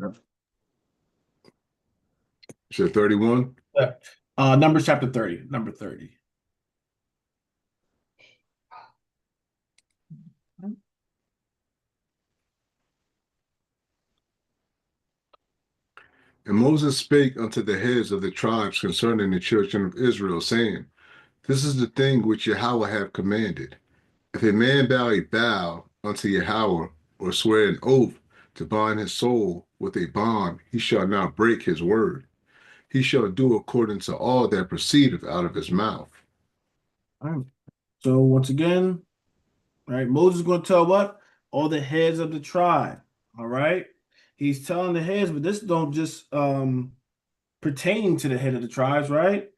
You said 31? Numbers chapter 30, number 30. And Moses spake unto the heads of the tribes concerning the children of Israel, saying, This is the thing which Yahweh hath commanded. If a man bow a vow unto Yahweh, or swear an oath to bind his soul with a bond, he shall not break his word. He shall do according to all that proceedeth out of his mouth. All right. So once again, right, Moses is going to tell what? All the heads of the tribe. All right. He's telling the heads, but this don't just pertain to the head of the tribes, right?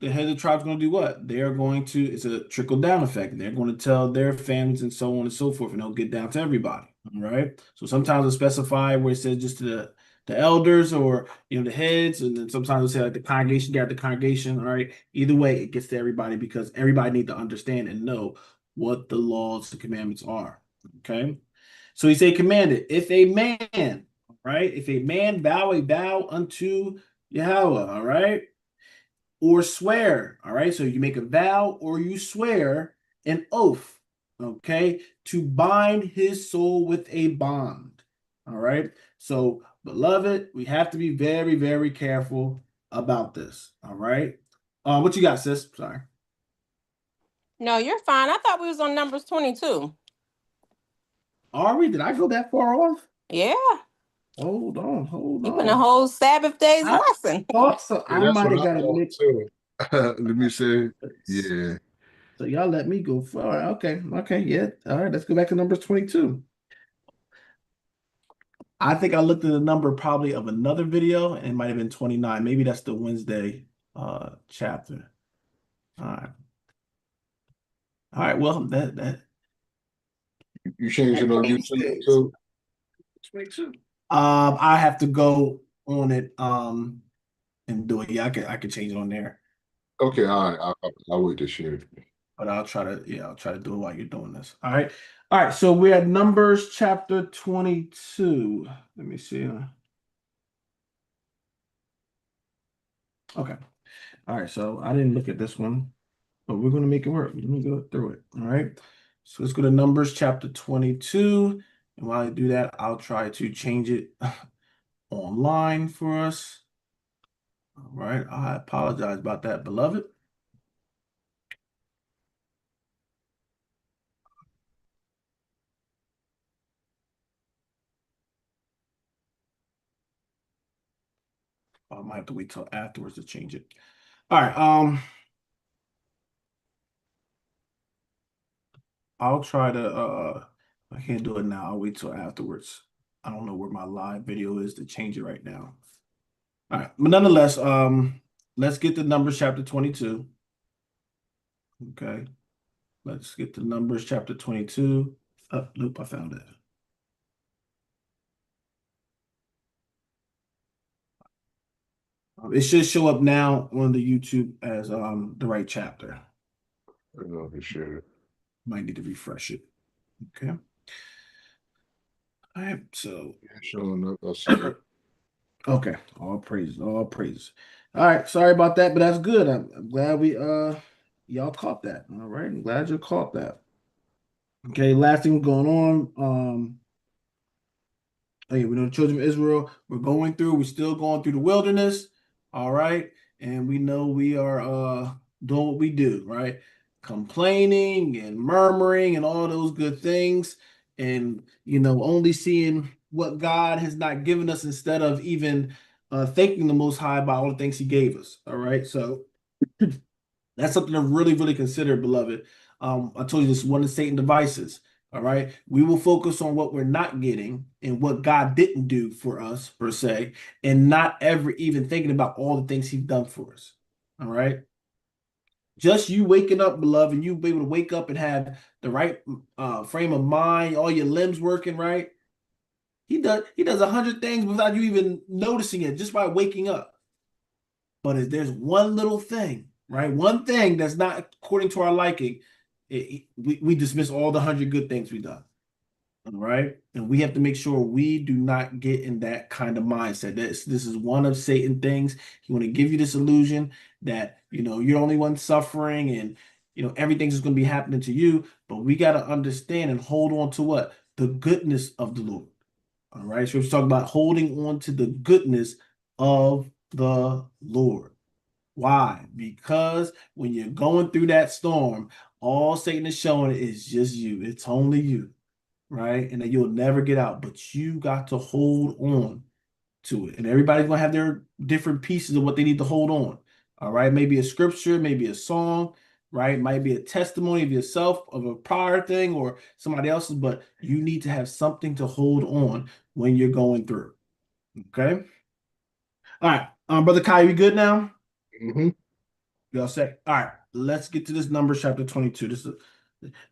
The head of the tribe is going to do what? They are going to, it's a trickle down effect. They're going to tell their families and so on and so forth, and they'll get down to everybody. All right. So sometimes it'll specify where it says just to the elders or the heads, and then sometimes it'll say like the congregation, got the congregation. All right. Either way, it gets to everybody because everybody need to understand and know what the laws, the commandments are. Okay. So he say commanded, if a man, right, if a man vow a vow unto Yahweh, all right, or swear. All right. So you make a vow or you swear an oath, okay, to bind his soul with a bond. All right. So, beloved, we have to be very, very careful about this. All right. What you got, sis? Sorry. No, you're fine. I thought we was on Numbers 22. Are we? Did I go that far off? Yeah. Hold on. You been a whole Sabbath day's lesson. Thought so. I That's might what have I got it thought mixed. too. Let me say, yeah. So y'all let me go far. Okay. Okay. Yeah. All right. Let's go back to Numbers 22. I think I looked at the number probably of another video and it might have been 29. Maybe that's the Wednesday chapter. All right. All right. Well, that You changed it on YouTube too? 22. I have to go on it and do it. Yeah, I could change it on there. Okay, all right. I'll wait this year. But I'll try to do it while you're doing this. All right. All right. So we're at Numbers chapter 22. Let me see. Okay. All right. So I didn't look at this one, but we're going to make it work. Let me go through it. All right. So let's go to Numbers chapter 22. And while I do that, I'll try to change it online for us. All right. I apologize about that, beloved. I might have to wait till afterwards to change it. All right. I'll try to I can't do it now. I'll wait till afterwards. I don't know where my live video is to change it right now. All right, but nonetheless, let's get to Numbers chapter 22. Okay, let's get to Numbers chapter 22. Oh, nope, I found it. It should show up now on the YouTube as the right chapter. I know for sure. Might need to refresh it. Okay. All right, so Yeah, showing up. I see it. okay, all praises, all praises. All right, sorry about that, but that's good. I'm glad we y'all caught that. All right, I'm glad you caught that. Okay, last thing going on. Hey, we know the children of Israel, we're still going through the wilderness. All right. And we know we are doing what we do, right? Complaining and murmuring and all those good things. And only seeing what God has not given us instead of even thanking the Most High about all the things He gave us. All right. So that's something to really, really consider, beloved. I told you this is one of Satan's devices. All right. We will focus on what we're not getting and what God didn't do for us, per se, and not ever even thinking about all the things He's done for us. All right. Just you waking up, beloved, and you be able to wake up and have the right frame of mind, all your limbs working right. He does 100 things without you even noticing it just by waking up. But if there's one little thing, right? One thing that's not according to our liking, we dismiss all the 100 good things we've done. All right. And we have to make sure we do not get in that kind of mindset. This is one of Satan things. He want to give you this illusion that, you're the only one suffering and, everything's just going to be happening to you. But we got to understand and hold on to what? The goodness of the Lord. All right. So we're talking about holding on to the goodness of the Lord. Why? Because when you're going through that storm, all Satan is showing is just you. It's only you, right? And that you'll never get out, but you got to hold on to it. And everybody's gonna have their different pieces of what they need to hold on. All right, maybe a scripture, maybe a song, right? Might be a testimony of yourself of a prior thing or somebody else's, but you need to have something to hold on when you're going through. Okay. All right, Brother Kai, you good now? Hmm. Y'all say, all right, let's get to this Numbers chapter 22. This is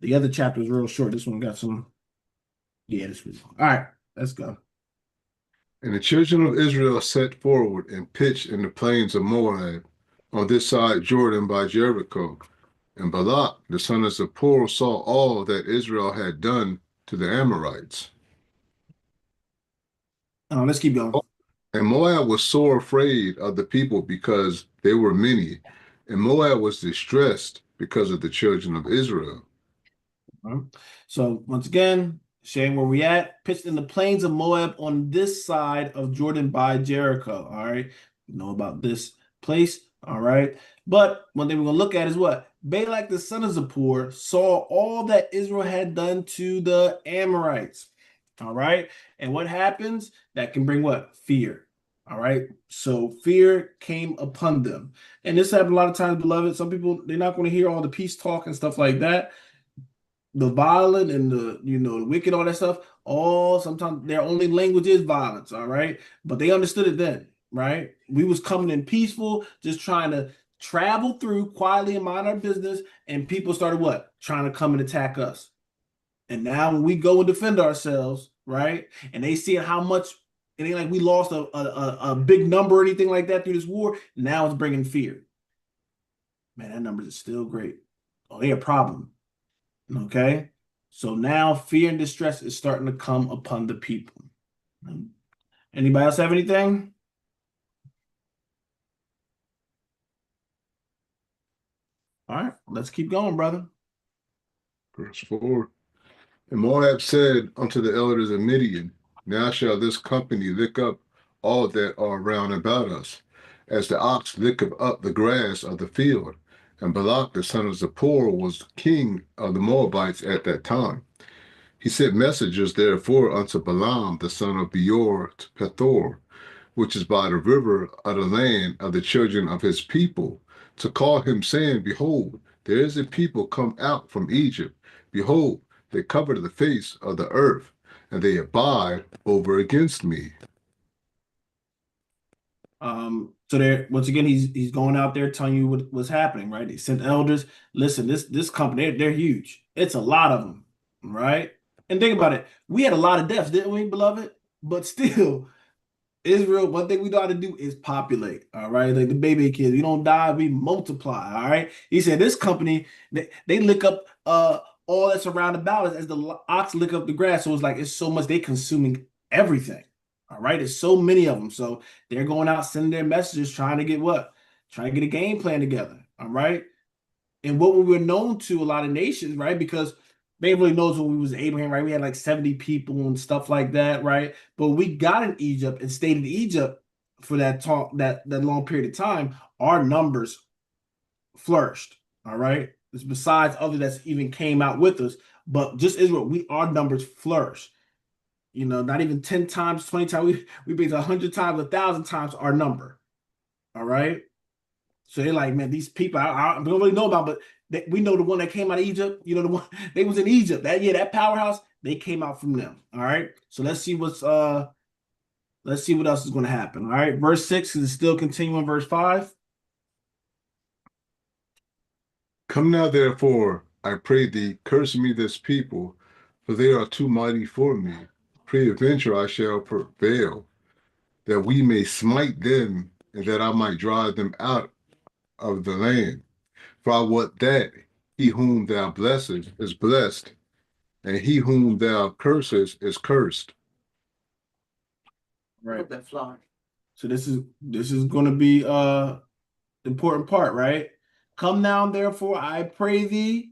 the other chapter is real short. This one got some, yeah, this was all right. Let's go. And the children of Israel set forward and pitched in the plains of Moab on this side Jordan by Jericho. And Balak, the son of Zippor, saw all that Israel had done to the Amorites. Let's keep going. And Moab was sore afraid of the people because they were many, and Moab was distressed because of the children of Israel. So once again, showing where we at, pitched in the plains of Moab on this side of Jordan by Jericho. All right, you know about this place. All right, but one thing we're gonna look at is what Balak the son of Zippor saw all that Israel had done to the Amorites. All right, and what happens? That can bring what? Fear. All right, so fear came upon them, and this happened a lot of times, beloved. Some people they're not going to hear all the peace talk and stuff like that, the violent and the wicked, all that stuff, all sometimes their only language is violence, all right? But they understood it then, right? We was coming in peaceful, just trying to travel through quietly and mind our business, and people started what? Trying to come and attack us. And now when we go and defend ourselves, right? And they see how much it ain't like we lost a big number or anything like that through this war. Now it's bringing fear. Man, that number is still great. Oh, they a problem. Okay. So now fear and distress is starting to come upon the people. Anybody else have anything? All right, let's keep going, brother. Verse 4. And Moab said unto the elders of Midian, Now shall this company lick up all that are round about us, as the ox licketh up the grass of the field. And Balak the son of Zippor was king of the Moabites at that time. He sent messengers therefore unto Balaam the son of Beor to Pethor, which is by the river of the land of the children of his people, to call him, saying, Behold, there is a people come out from Egypt. Behold, they cover the face of the earth, and they abide over against me. So there, once again, he's going out there telling you what's happening, right? He sent elders. Listen, this company, they're huge. It's a lot of them, right? And think about it. We had a lot of deaths, didn't we, beloved? But still, Israel, one thing we know how to do is populate. All right. Like the baby kids, we don't die, we multiply. All right. He said this company, they lick up all that's around about us as the ox lick up the grass. So it's like it's so much they consuming everything. All right. There's so many of them. So they're going out sending their messages, trying to get what? Trying to get a game plan together. All right. And what we were known to a lot of nations, right? Because they really knows when we was Abraham, right? We had like 70 people and stuff like that, right? But we got in Egypt and stayed in Egypt for that talk, that long period of time, our numbers flourished. All right. It's besides other that's even came out with us, but just Israel, our numbers flourished. Not even 10 times, 20 times, we beat 100 times, 1,000 times our number. All right. So they're like, man, these people I don't really know about, but we know the one that came out of Egypt. The one they was in Egypt that powerhouse. They came out from them. All right. So let's see what else is going to happen. All right. Verse 6 is still continuing. Verse 5. Come now, therefore, I pray thee, curse me this people, for they are too mighty for me. Peradventure I shall prevail, that we may smite them, and that I might drive them out of the land. For I wot that he whom thou blessest is blessed, and he whom thou cursest is cursed. Right. So this is going to be the important part, right? Come now, therefore, I pray thee,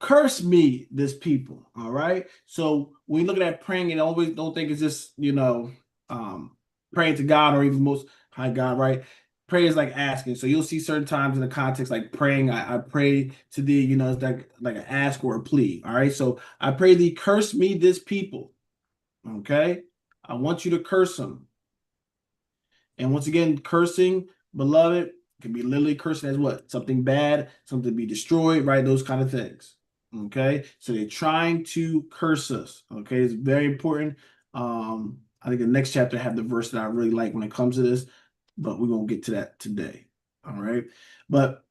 curse me, this people. All right. So when you look at that praying, and always don't think it's just praying to God or even most high God, right? Prayer is like asking. So you'll see certain times in the context like praying, I pray to thee, it's like an ask or a plea. All right. So I pray thee, curse me, this people. Okay. I want you to curse them. And once again, cursing, beloved, can be literally cursing as what? Something bad, something to be destroyed, right? Those kind of things. Okay. So they're trying to curse us. Okay. It's very important. I think the next chapter have the verse that I really like when it comes to this, but we won't get to that today. All right. But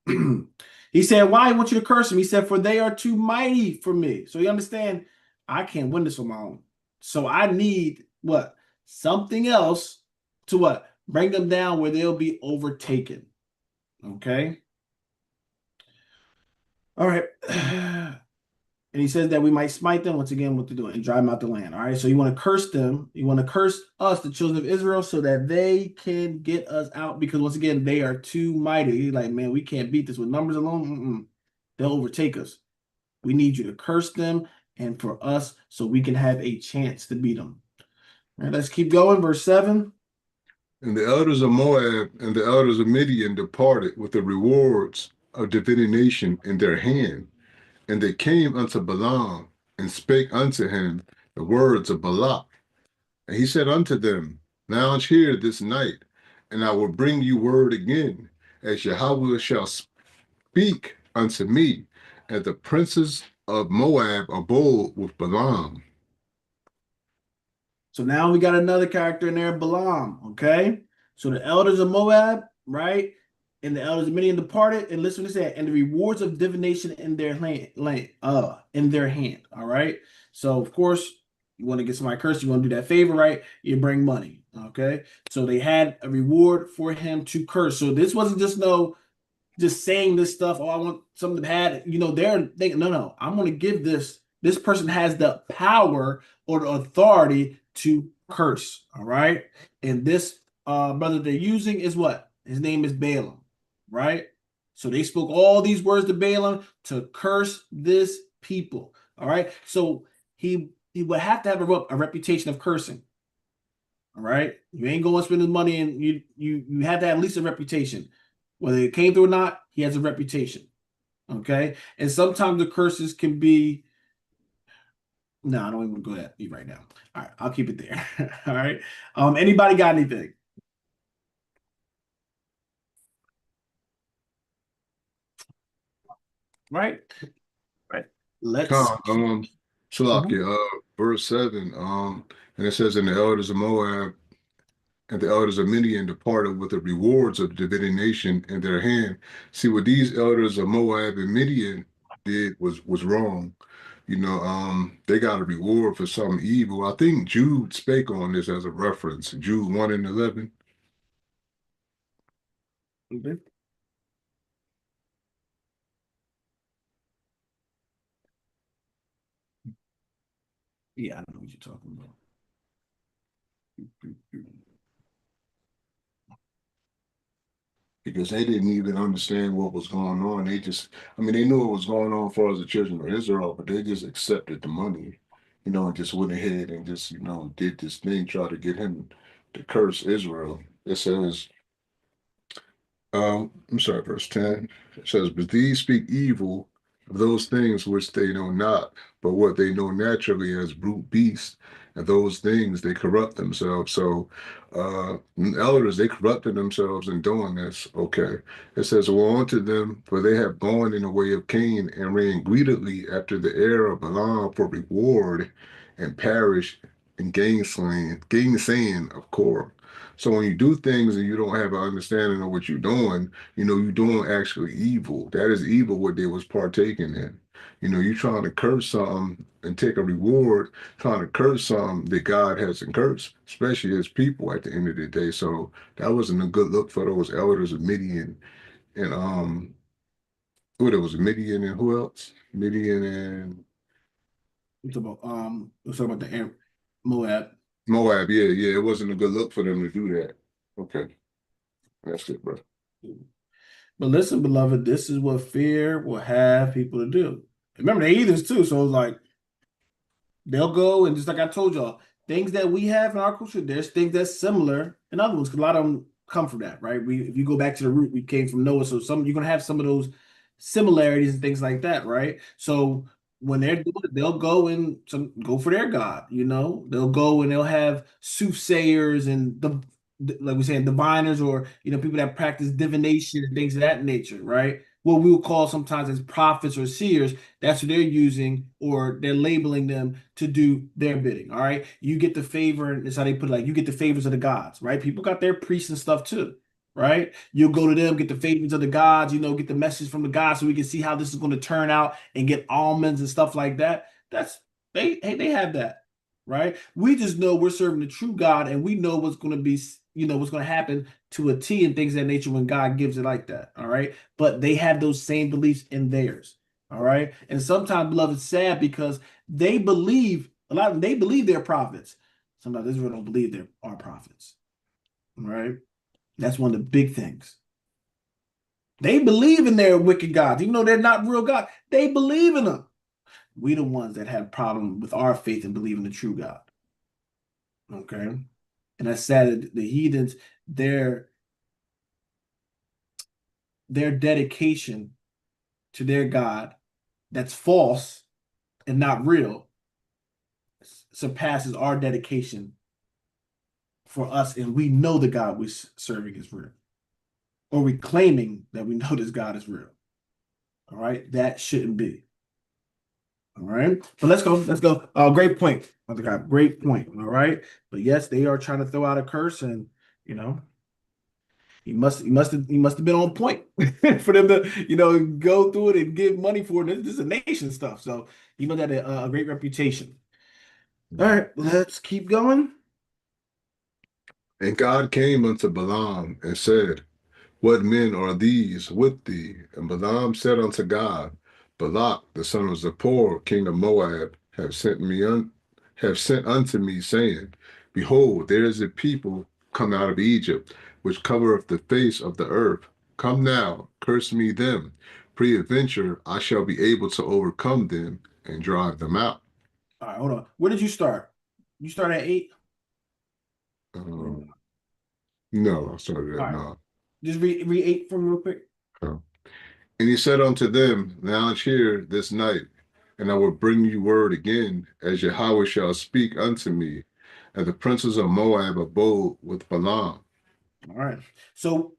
he said, why I want you to curse them? He said, for they are too mighty for me. So you understand, I can't win this on my own. So I need what? Something else to what? Bring them down where they'll be overtaken. Okay. All right. And he says that we might smite them once again, what to do and drive them out the land. All right. So you want to curse them. You want to curse us, the children of Israel, so that they can get us out because once again, they are too mighty. He's like, man, we can't beat this with numbers alone. They'll overtake us. We need you to curse them and for us so we can have a chance to beat them. All right. Let's keep going. Verse 7. And the elders of Moab and the elders of Midian departed with the rewards of divination in their hand. And they came unto Balaam and spake unto him the words of Balak. And he said unto them, lounge here this night, and I will bring you word again, as Yahweh shall speak unto me. And the princes of Moab abode with Balaam. So now we got another character in there, Balaam. Okay. So the elders of Moab, right? And the elders of Midian departed, and listen to that, and the rewards of divination in their in their hand. All right. So of course, you want to get somebody cursed, you want to do that favor, right? You bring money. Okay. So they had a reward for him to curse. So this wasn't just saying this stuff. Oh, I want something bad. They're thinking, no, I'm going to give this. This person has the power or the authority to curse. All right. And this brother they're using is what? His name is Balaam. Right. So they spoke all these words to Balaam to curse this people. All right. So he would have to have a reputation of cursing. All right. You ain't going to spend his money and you have to have at least a reputation. Whether it came through or not, he has a reputation. Okay. And sometimes the curses can be. No, I don't even go that right now. All right, I'll keep it there. All right. Anybody got anything? Right. Let's. Shalakia, verse 7, and it says, and the elders of Moab and the elders of Midian departed with the rewards of divination in their hand. See, what these elders of Moab and Midian did was wrong. They got a reward for some evil. I think Jude spake on this as a reference, Jude 1 and 11. Okay. Yeah, I know what you're talking about. Because they didn't even understand what was going on. They knew what was going on for the children of Israel, but they just accepted the money, and just went ahead and just, did this thing, try to get him to curse Israel. It says, I'm sorry, verse 10. It says, but these speak evil of those things which they know not, but what they know naturally as brute beasts, and those things they corrupt themselves. So elders, they corrupted themselves in doing this. Okay. It says, woe unto them, for they have gone in the way of Cain and ran greedily after the heir of Balaam for reward and perished in gainsaying of Korah. So when you do things and you don't have an understanding of what you're doing actually evil. That is evil what they was partaking in. You're trying to curse something and take a reward, trying to curse something that God hasn't cursed, especially his people at the end of the day. So that wasn't a good look for those elders of Midian and what it was, Midian and who else? Midian and We're talking about Moab. Moab, yeah, it wasn't a good look for them to do that. Okay, that's it, bro. But listen, beloved, this is what fear will have people to do. Remember, they heathens too, so it's like they'll go and just like I told y'all, things that we have in our culture, there's things that's similar in other ones, because a lot of them come from that, right? If you go back to the root, we came from Noah, so you're gonna have some of those similarities and things like that, right? So when they're doing it, they'll go and go for their God, they'll go and they'll have soothsayers and like we saying diviners, or people that practice divination and things of that nature, right? What we would call sometimes as prophets or seers. That's what they're using, or they're labeling them to do their bidding. All right. You get the favor, and that's how they put it, like you get the favors of the gods, right? People got their priests and stuff too, right? You'll go to them, get the favors of the gods, get the message from the gods so we can see how this is going to turn out and get almonds and stuff like that. They have that, right? We just know we're serving the true God, and we know what's going to be, what's going to happen to a T and things of that nature when God gives it like that. All right. But they have those same beliefs in theirs. All right. And sometimes, beloved, it's sad because they believe a lot of them, they believe they're prophets. Sometimes Israel don't believe they are prophets. All right. That's one of the big things. They believe in their wicked gods, even though they're not real God. They believe in them. We the ones that have problem with our faith and believe in the true God. Okay. And that's sad that the heathens, their dedication to their God that's false and not real surpasses our dedication for us, and we know the God we're serving is real, or we claiming that we know this God is real. All right, that shouldn't be. All right, but let's go. Let's go. Great point, Mother God. Great point. All right, but yes, they are trying to throw out a curse, and he must have been on point for them to go through it and give money for it. This is a nation stuff, so he must have a great reputation. All right, let's keep going. And God came unto Balaam and said, What men are these with thee? And Balaam said unto God, Balak, the son of Zippor, king of Moab, have sent unto me, saying, Behold, there is a people come out of Egypt, which covereth the face of the earth. Come now, curse me them. Peradventure I shall be able to overcome them and drive them out. All right, hold on. Where did you start? You start at 8? Um, no, I started All at right. 9. Just read 8 for me real quick. Uh, And he said unto them, Lounge here this night, and I will bring you word again, as Yahweh shall speak unto me. And the princes of Moab abode with Balaam. All right. So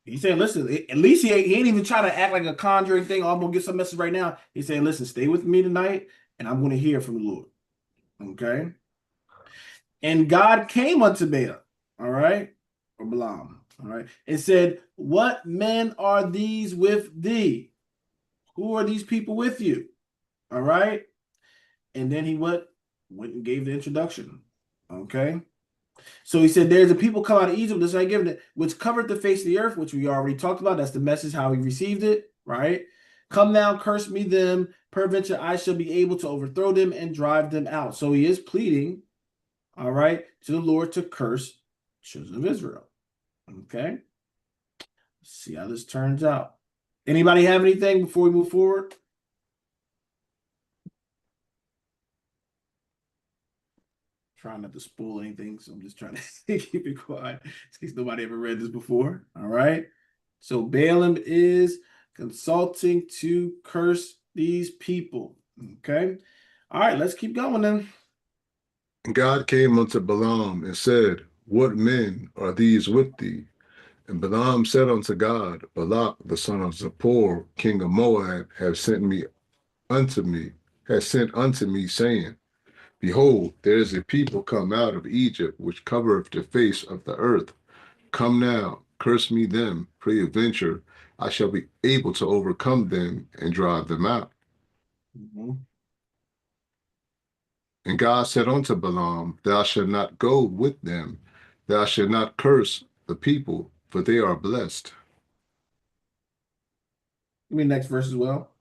he's saying, listen, at least he ain't even trying to act like a conjuring thing. Oh, I'm gonna get some message right now. He's saying, listen, stay with me tonight, and I'm gonna hear from the Lord. Okay. And God came unto Balaam, all right, or Balaam, all right, and said, What men are these with thee? Who are these people with you? All right. And then he went and gave the introduction. Okay. So he said, There's a people come out of Egypt, this I given it, which covered the face of the earth, which we already talked about. That's the message, how he received it, right? Come now, curse me them, peradventure I shall be able to overthrow them and drive them out. So he is pleading, all right, to the Lord to curse children of Israel. Okay. Let's see how this turns out. Anybody have anything before we move forward? Trying not to spoil anything, so I'm just trying to keep it quiet in case nobody ever read this before. All right. So Balaam is consulting to curse these people. Okay. All right, let's keep going then. And God came unto Balaam and said, What men are these with thee? And Balaam said unto God, Balak, the son of Zippor, king of Moab, has sent unto me, saying, Behold, there is a people come out of Egypt, which covereth the face of the earth. Come now, curse me them, peradventure I shall be able to overcome them and drive them out. Mhm. And God said unto Balaam, Thou shalt not go with them, thou shalt not curse the people, for they are blessed. Give me the next verse as well.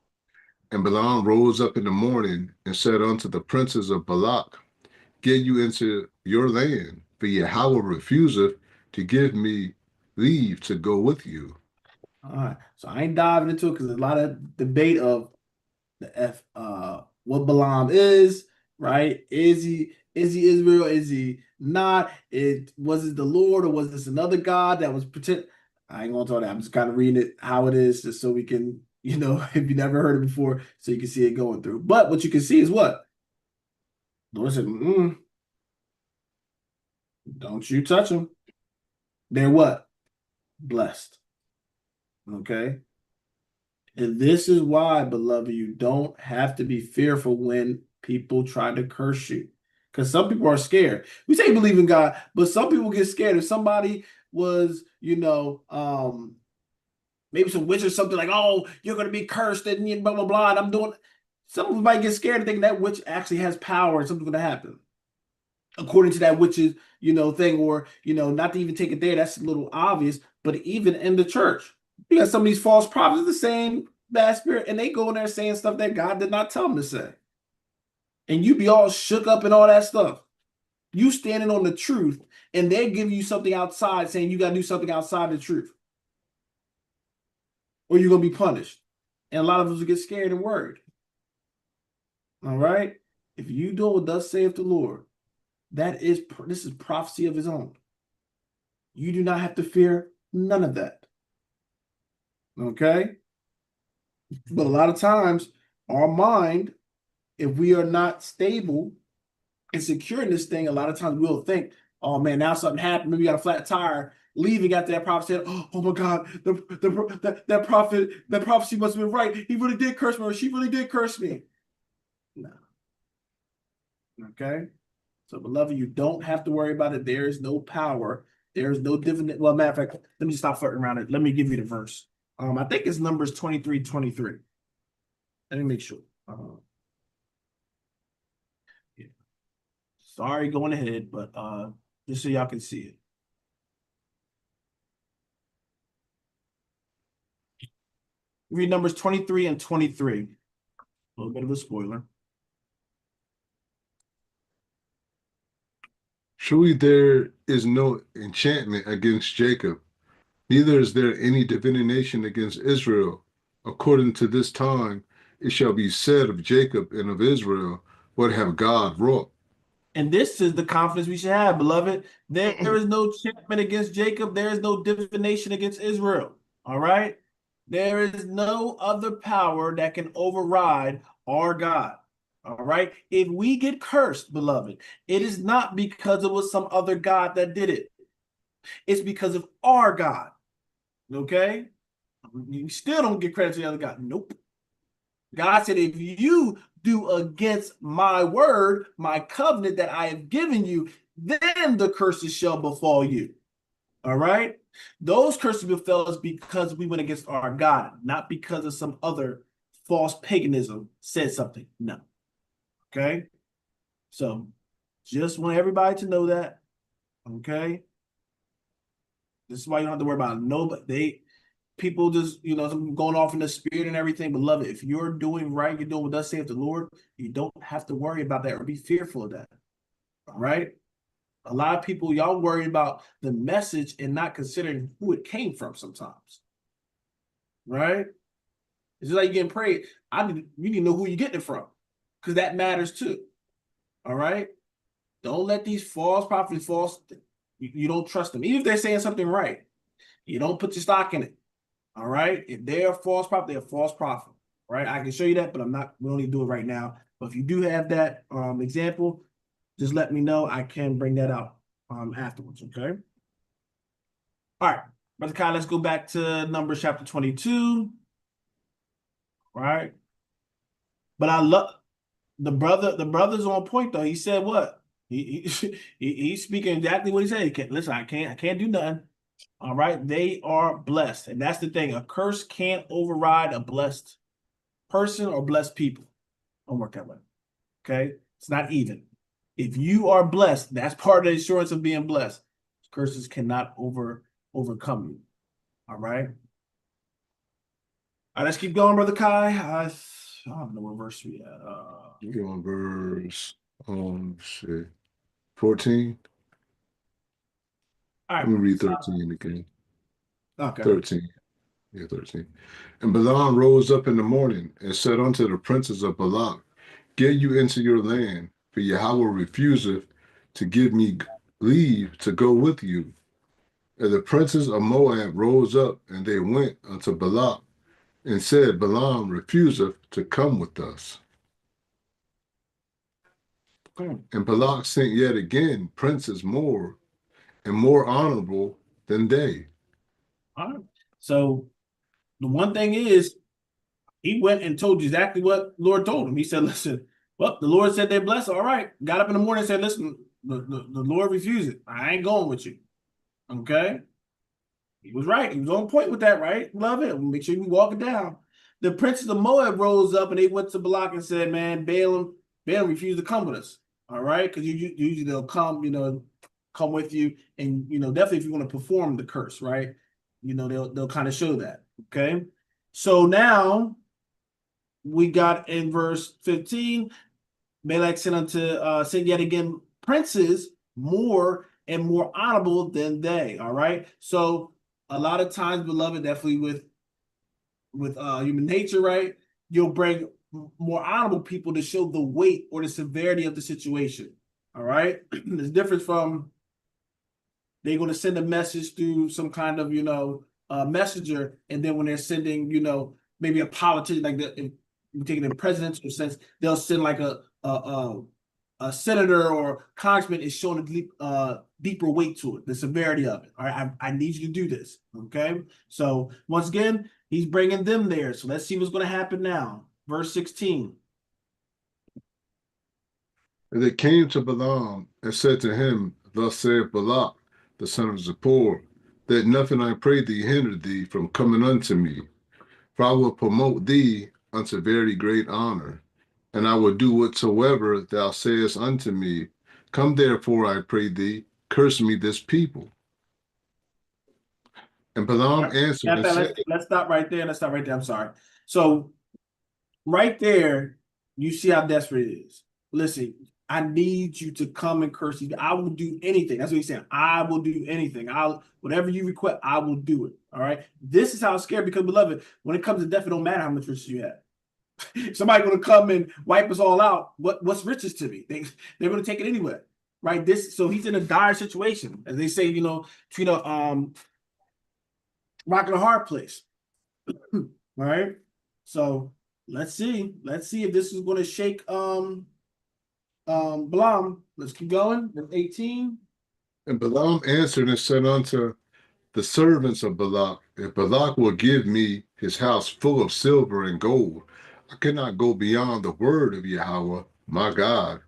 And Balaam rose up in the morning and said unto the princes of Balak, get you into your land, for Yahweh refuseth to give me leave to go with you. All right. So I ain't diving into it because there's a lot of debate of what Balaam is, right? Is he Israel? Is he not? Was it the Lord or was this another God that was pretend? I ain't gonna talk that. I'm just kind of reading it how it is, just so we can, if you never heard it before, so you can see it going through. But what you can see is what? The Lord said, don't you touch them. They're what? Blessed. Okay. And this is why, beloved, you don't have to be fearful when people try to curse you. Because some people are scared. We say believe in God, but some people get scared. If somebody was, maybe some witch or something like, oh, you're going to be cursed and blah, blah, blah. And I'm doing, some people might get scared and think that witch actually has power and something's going to happen. According to that witch's, thing, or, not to even take it there, that's a little obvious, but even in the church, you got some of these false prophets, the same bad spirit, and they go in there saying stuff that God did not tell them to say. And you be all shook up and all that stuff. You standing on the truth, and they give you something outside saying you got to do something outside the truth, or you're going to be punished. And a lot of us will get scared and worried. All right? If you do what thus saith the Lord, this is prophecy of his own. You do not have to fear none of that. Okay? But a lot of times, our mind, if we are not stable and secure in this thing, a lot of times we'll think, oh man, now something happened. Maybe we got a flat tire. Leaving after that prophet said, oh my God, that prophecy must have been right. He really did curse me, or she really did curse me. No. Okay? So, beloved, you don't have to worry about it. There is no power. There is no divination. Well, matter of fact, let me stop flirting around it. Let me give you the verse. I think it's Numbers 23:23. Let me make sure. Yeah. Sorry, going ahead, but just so y'all can see it. Read Numbers 23 and 23. A little bit of a spoiler. Surely there is no enchantment against Jacob, neither is there any divination against Israel. According to this time, it shall be said of Jacob and of Israel, what have God wrought? And this is the confidence we should have, beloved. There is no enchantment against Jacob. There is no divination against Israel. All right? There is no other power that can override our God. All right? If we get cursed, beloved, it is not because it was some other God that did it. It's because of our God. Okay? You still don't get credit to the other God. Nope. God said, if you do against my word, my covenant that I have given you, then the curses shall befall you. All right? Those curses befell us because we went against our God, not because of some other false paganism said something. No. Okay? So just want everybody to know that. Okay? This is why you don't have to worry about nobody. People just, going off in the spirit and everything. Beloved, if you're doing right, you're doing what thus saith the Lord, you don't have to worry about that or be fearful of that. All right? A lot of people, y'all worry about the message and not considering who it came from sometimes. Right? It's just like you getting prayed. You need to know who you're getting it from, because that matters too. All right? Don't let these false prophets, you don't trust them. Even if they're saying something right, you don't put your stock in it. All right. If they're a false prophet, they're a false prophet. Right. I can show you that, but we don't need to do it right now. But if you do have that example, just let me know. I can bring that out afterwards. Okay. All right. Brother Kyle, let's go back to Numbers chapter 22. All right. But I love the brother's on point though. He said what? He's speaking exactly what he said. Listen, I can't do nothing. All right, they are blessed. And that's the thing. A curse can't override a blessed person or blessed people. Don't work that way. Okay? It's not even. If you are blessed, that's part of the assurance of being blessed. Curses cannot overcome you. All right. All right, let's keep going, Brother Kai. I don't know what verse we at. You're on verse 14. All right. Let me read 13 again. Okay. 13. Yeah, 13. And Balaam rose up in the morning and said unto the princes of Balak, get you into your land, for Yahweh refuseth to give me leave to go with you. And the princes of Moab rose up, and they went unto Balak, and said, Balaam refuseth to come with us. And Balak sent yet again princes more and more honorable than they. All right. So the one thing is, he went and told you exactly what the Lord told him. He said, listen, well, the Lord said they're blessed. All right. Got up in the morning and said, listen, the Lord refused it. I ain't going with you. Okay. He was right. He was on point with that, right? Love it. Make sure you walk it down. The princes of Moab rose up and they went to Balak and said, man, Balaam refused to come with us. All right. Because usually they'll come, come with you. And, definitely if you want to perform the curse, right? They'll kind of show that. Okay. So now we got in verse 15, Balak sent yet again princes more and more honorable than they. All right. So a lot of times, beloved, definitely with human nature, right? You'll bring more honorable people to show the weight or the severity of the situation. All right. There's difference from they're going to send a message through some kind of, messenger. And then when they're sending, maybe a politician, like if we're taking a presidential sense, they'll send like a senator or congressman is showing a deeper weight to it, the severity of it. All right, I need you to do this. Okay, so once again, he's bringing them there. So let's see what's going to happen now. Verse 16. And they came to Balaam and said to him, thus saith Balak, the son of Zippor, that nothing, I pray thee, hinder thee from coming unto me. For I will promote thee unto very great honor, and I will do whatsoever thou sayest unto me. Come therefore, I pray thee, curse me this people. And Balaam answered and said, let's stop right there. Let's stop right there. I'm sorry. So right there, you see how desperate it is. Listen, I need you to come and curse you. I will do anything. That's what he's saying. I will do anything. Whatever you request, I will do it. All right. This is how scared, because beloved, when it comes to death, it don't matter how much riches you have. Somebody's gonna come and wipe us all out. What's riches to me? They're gonna take it anyway. Right. So he's in a dire situation, as they say, between a rock and a hard place. Right. So let's see if this is going to shake Balaam. Let's keep going. Verse 18. And Balaam answered and said unto the servants of Balak, if Balak will give me his house full of silver and gold, I cannot go beyond the word of Yahweh, my God,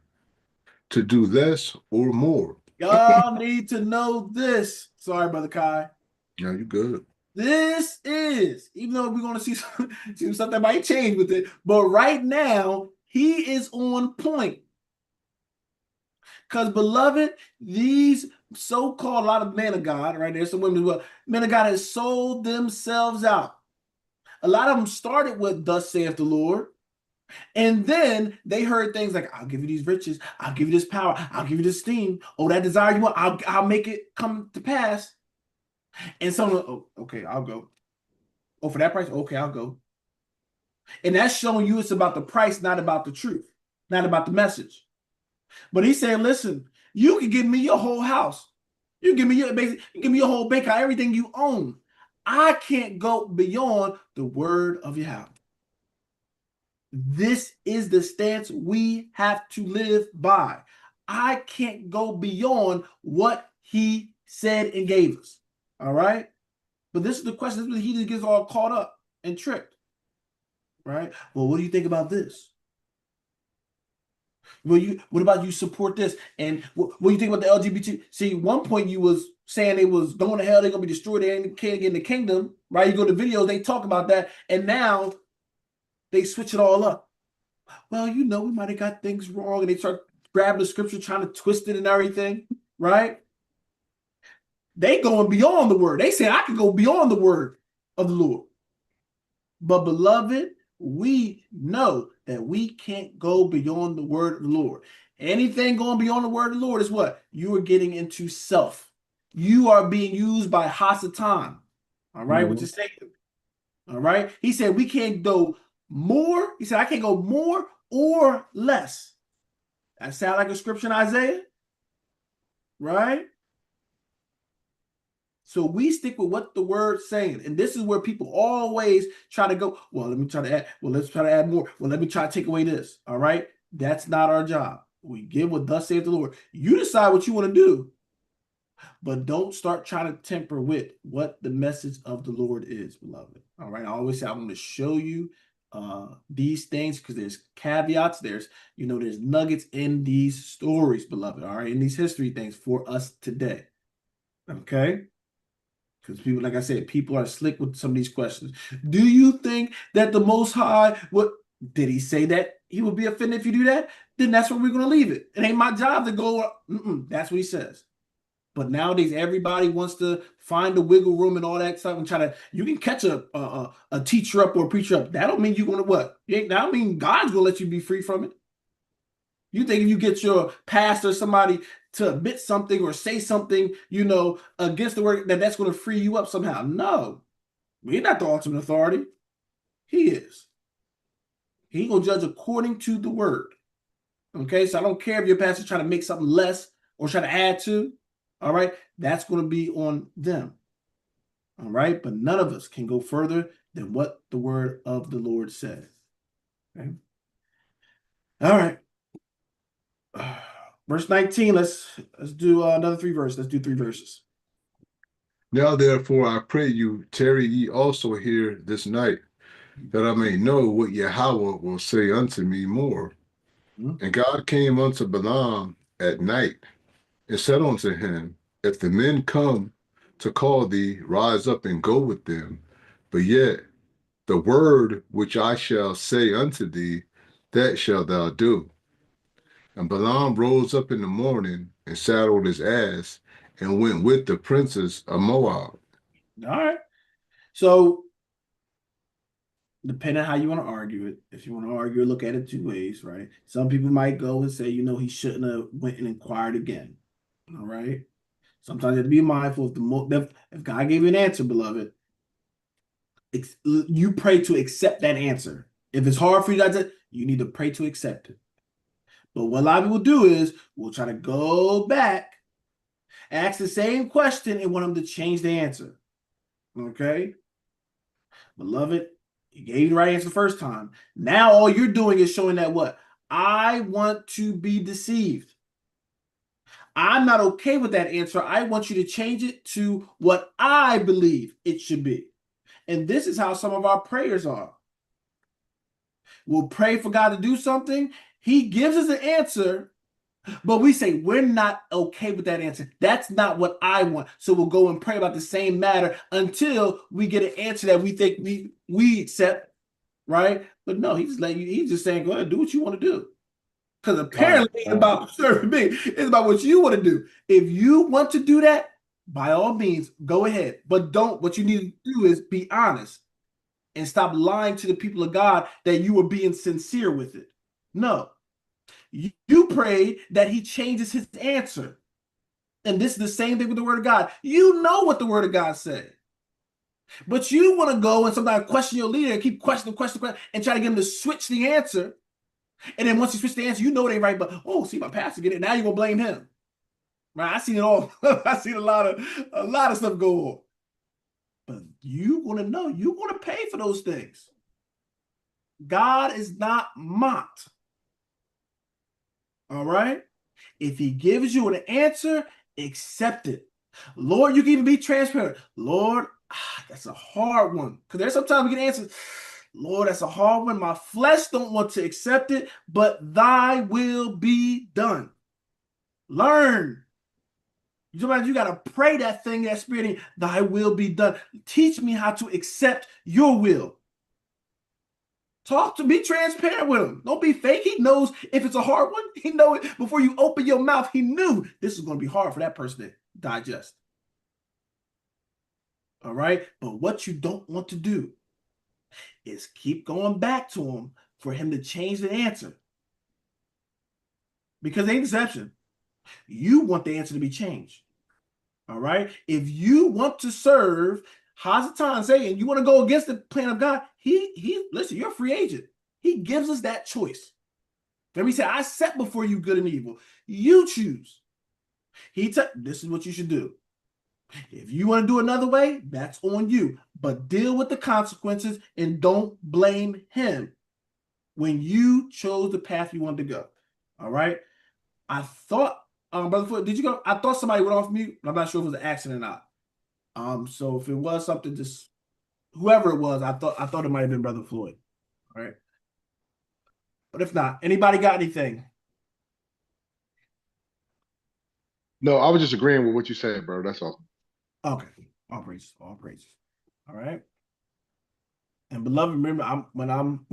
to do less or more. Y'all need to know this. Sorry, Brother Kai. Now you good. This is, even though we're going to see some stuff that might change with it, but right now, he is on point. Because, beloved, these so-called, a lot of men of God, right? There's some women as well. Men of God has sold themselves out. A lot of them started with, thus saith the Lord. And then they heard things like, I'll give you these riches. I'll give you this power. I'll give you this esteem. Oh, that desire you want, I'll make it come to pass. And someone, oh, okay, I'll go. Oh, for that price? Okay, I'll go. And that's showing you it's about the price, not about the truth, not about the message. But he's saying, listen, you can give me your whole house. You give me your whole bank account, everything you own. I can't go beyond the word of Yahweh. This is the stance we have to live by. I can't go beyond what he said and gave us. All right? But this is the question. This is where he just gets all caught up and tricked. Right? Well, what do you think about this? What about you support this? And what do you think about the LGBT? See, one point you was saying they was going to hell, they're going to be destroyed, they can't get in the kingdom, right? You go to videos, they talk about that, and now they switch it all up. Well, we might have got things wrong, and they start grabbing the scripture, trying to twist it and everything, right? They going beyond the word. They say, I can go beyond the word of the Lord. But beloved, we know that we can't go beyond the word of the Lord. Anything going beyond the word of the Lord is what? You are getting into self. You are being used by Hasatan. All right, which is Satan. All right. He said we can't go more. He said, I can't go more or less. That sound like a scripture in Isaiah, right? So we stick with what the word's saying. And this is where people always try to go, well, let me try to add, well, let's try to add more. Well, let me try to take away this. All right. That's not our job. We give what thus saith the Lord. You decide what you want to do, but don't start trying to temper with what the message of the Lord is, beloved. All right. I always say I'm going to show you these things because there's caveats, there's nuggets in these stories, beloved. All right, in these history things for us today. Okay. Because people, like I said, people are slick with some of these questions. Do you think that the Most High, what did he say that he would be offended if you do that? Then that's where we're going to leave it. It ain't my job to go, that's what he says. But nowadays, everybody wants to find the wiggle room and all that stuff and try to, you can catch a teacher up or a preacher up. That don't mean you're going to what? That don't mean God's going to let you be free from it. You think if you get your pastor, somebody to admit something or say something, against the word, that's going to free you up somehow. No, we're not the ultimate authority. He is. He going to judge according to the word. Okay, so I don't care if your pastor's trying to make something less or try to add to. All right, that's going to be on them. All right, but none of us can go further than what the word of the Lord says. Okay. All right. Verse 19, let's do another 3 verses. Let's do 3 verses. Now therefore I pray you, tarry ye also here this night, that I may know what Yahweh will say unto me more. And God came unto Balaam at night, and said unto him, if the men come to call thee, rise up and go with them. But yet the word which I shall say unto thee, that shalt thou do. And Balaam rose up in the morning and saddled his ass and went with the princes of Moab. All right. So, depending on how you want to argue it, if you want to argue, look at it 2 ways, right? Some people might go and say, he shouldn't have went and inquired again. All right. Sometimes you have to be mindful if God gave you an answer, beloved, you pray to accept that answer. If it's hard for you guys, you need to pray to accept it. But what a lot of people do is we'll try to go back, ask the same question, and want them to change the answer. Okay? Beloved, he gave you the right answer the first time. Now all you're doing is showing that what? I want to be deceived. I'm not okay with that answer. I want you to change it to what I believe it should be. And this is how some of our prayers are. We'll pray for God to do something. He gives us an answer, but we say we're not okay with that answer. That's not what I want. So we'll go and pray about the same matter until we get an answer that we think we accept, right? But no, he's just saying, go ahead, do what you want to do. Because apparently it's about serving me. It's about what you want to do. If you want to do that, by all means, go ahead. But what you need to do is be honest and stop lying to the people of God that you were being sincere with it. No. You pray that he changes his answer. And this is the same thing with the word of God. You know what the word of God said. But you want to go and sometimes question your leader and keep questioning, and try to get him to switch the answer. And then once you switch the answer, you know it ain't right, but see, my pastor get it. Now you're gonna blame him. Right? I seen it all. I seen a lot of stuff go on. But you want to know, you want to pay for those things. God is not mocked. All right? If he gives you an answer, accept it. Lord, you can even be transparent. Lord, that's a hard one. Because there's sometimes we get answers. Lord, that's a hard one. My flesh don't want to accept it, but thy will be done. Learn. You got to pray that thing, that spirit, thy will be done. Teach me how to accept your will. Talk to be transparent with him. Don't be fake. He knows if it's a hard one. He knows it before you open your mouth. He knew this is going to be hard for that person to digest. All right? But what you don't want to do is keep going back to him for him to change the answer. Because ain't deception. You want the answer to be changed. All right. If you want to serve Hasatan, saying you want to go against the plan of God, he listen, you're a free agent. He gives us that choice. Then he said, I set before you good and evil. You choose. This is what you should do. If you want to do another way, that's on you. But deal with the consequences and don't blame him when you chose the path you wanted to go. All right. I thought, Brother Foot, did you go? I thought somebody went off mute. I'm not sure if it was an accident or not. So if it was something, just whoever it was, I thought it might have been Brother Floyd. All right. But if not, anybody got anything? No, I was just agreeing with what you said, bro. That's all. Okay. All praises. All praises. All right. And beloved, remember, when I'm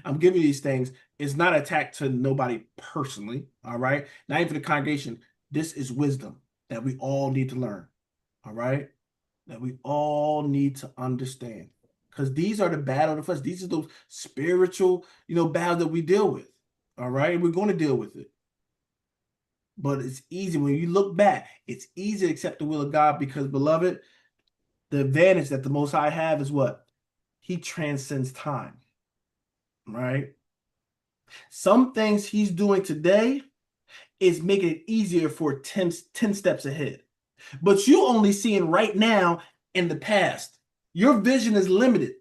I'm giving you these things, it's not an attack to nobody personally. All right. Not even the congregation. This is wisdom that we all need to learn. All right. That we all need to understand. Because these are the battle of the flesh. These are those spiritual, battles that we deal with. All right. We're going to deal with it. But it's easy when you look back, it's easy to accept the will of God because, beloved, the advantage that the Most High have is what? He transcends time, right? Some things he's doing today is making it easier for 10 steps ahead. But you only seeing right now in the past. Your vision is limited.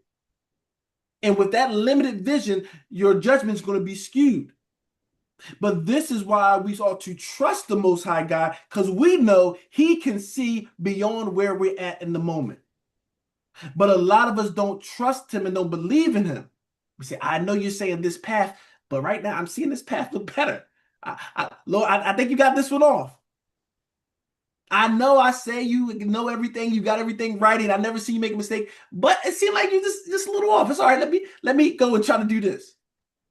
And with that limited vision, your judgment is going to be skewed. But this is why we ought to trust the Most High God, because we know he can see beyond where we're at in the moment. But a lot of us don't trust him and don't believe in him. We say, I know you're saying this path, but right now I'm seeing this path look better. Lord, I think you got this one off. I know I say you know everything, you got everything right, and I never see you make a mistake, but it seemed like you just a little off. It's all right. Let me go and try to do this.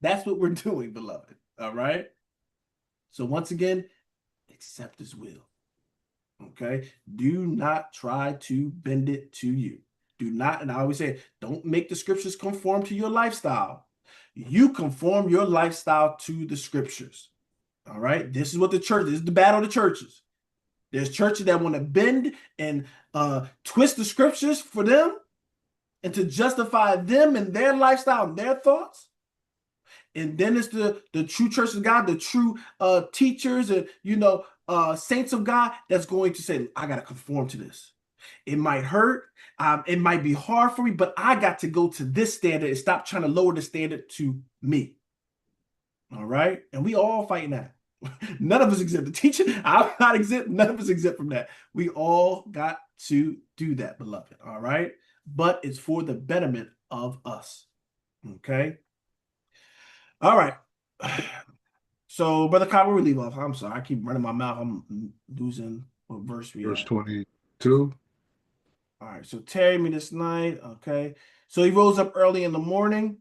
That's what we're doing, beloved. All right. So once again, accept his will. Okay. Do not try to bend it to you. Do not, and I always say, don't make the scriptures conform to your lifestyle. You conform your lifestyle to the scriptures. All right. This is what this is the battle of the churches. There's churches that want to bend and twist the scriptures for them and to justify them and their lifestyle and their thoughts. And then it's the true church of God, the true teachers and, saints of God that's going to say, I got to conform to this. It might hurt. It might be hard for me, but I got to go to this standard and stop trying to lower the standard to me. All right. And we all fighting that. None of us exempt. The teacher, I'm not exempt. None of us exempt from that. We all got to do that, beloved. All right. But it's for the betterment of us. Okay. All right. So, Brother Kyle, where we leave off? I'm sorry. I keep running my mouth. I'm losing what verse we Verse at. 22. All right. So, tarry me this night. Okay. So, he rose up early in the morning.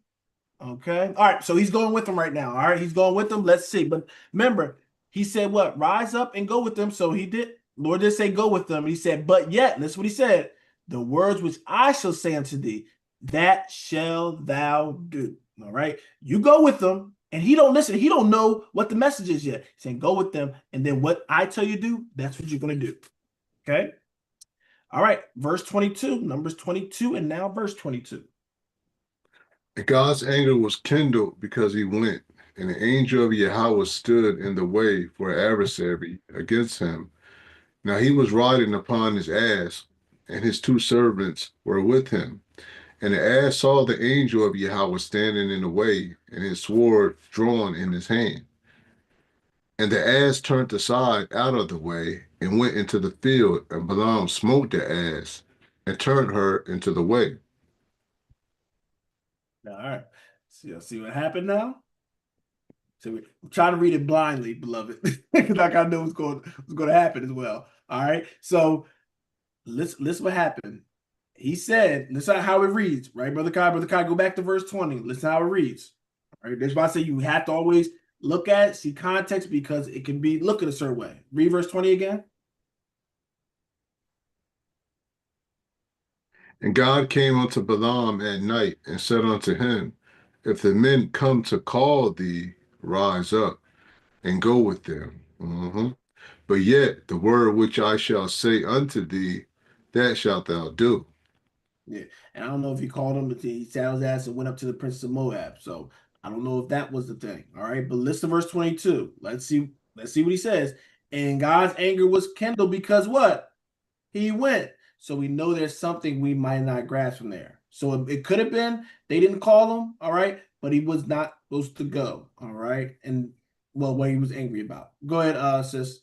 Okay. All right. So, he's going with them right now. All right. He's going with them. Let's see. But remember, he said what? Rise up and go with them. So, he did. Lord did say go with them. He said, but yet, listen what he said. The words which I shall say unto thee, that shall thou do. All right. You go with them. And he don't listen. He don't know what the message is yet. He's saying, go with them. And then what I tell you to do, that's what you're going to do. Okay. All right. Verse 22, Numbers 22, and now verse 22. And God's anger was kindled because he went, and the angel of Yahweh stood in the way for an adversary against him. Now he was riding upon his ass, and his two servants were with him. And the ass saw the angel of Yahweh standing in the way, and his sword drawn in his hand. And the ass turned aside out of the way, and went into the field, and Balaam smote the ass, and turned her into the way. All right. See what happened now? So we're trying to read it blindly, beloved, because like I know what's going to happen as well. All right. So listen what happened. He said, listen how it reads, right, Brother Kai? Brother Kai, go back to verse 20. Listen how it reads. All right. That's why I say you have to always look at it, see context, because it can be looked at a certain way. Read verse 20 again. And God came unto Balaam at night and said unto him, if the men come to call thee, rise up and go with them. But yet the word which I shall say unto thee, that shalt thou do. Yeah, and I don't know if he called him, but he sat his ass and went up to the prince of Moab. So I don't know if that was the thing. All right, but listen to verse 22. Let's see. Let's see what he says. And God's anger was kindled because what? He went. So we know there's something we might not grasp from there. So it could have been they didn't call him, all right, but he was not supposed to go, all right, and well, what he was angry about. Go ahead, sis.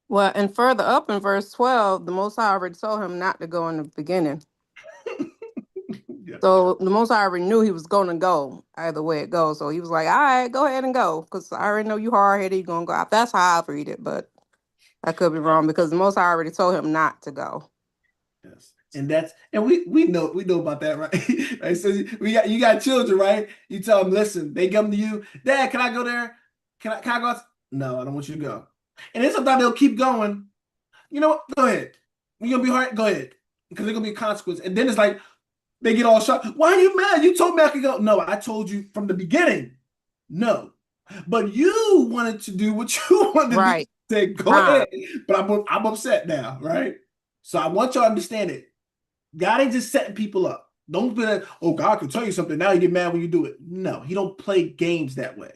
Well, and further up in verse 12, the Most High already told him not to go in the beginning. Yeah. So the Most High already knew he was going to go either way it goes. So he was like, all right, go ahead and go. Because I already know you hard-headed, you're going to go. That's how I read it, but I could be wrong because the Most High already told him not to go. Yes. And we know about that, right? Right. So you got children, right? You tell them, listen, they come to you, Dad, can I go there? Can I go? No, I don't want you to go. And then sometimes they'll keep going. You know what? Go ahead. You're gonna be hard, go ahead. Because there's gonna be a consequence. And then it's like they get all shocked. Why are you mad? You told me I could go. No, I told you from the beginning. No. But you wanted to do what you wanted to Right. do. Say, go ahead. But I'm upset now, right? So I want y'all to understand it. God ain't just setting people up. Don't be like, oh, God can tell you something. Now you get mad when you do it. No, he don't play games that way.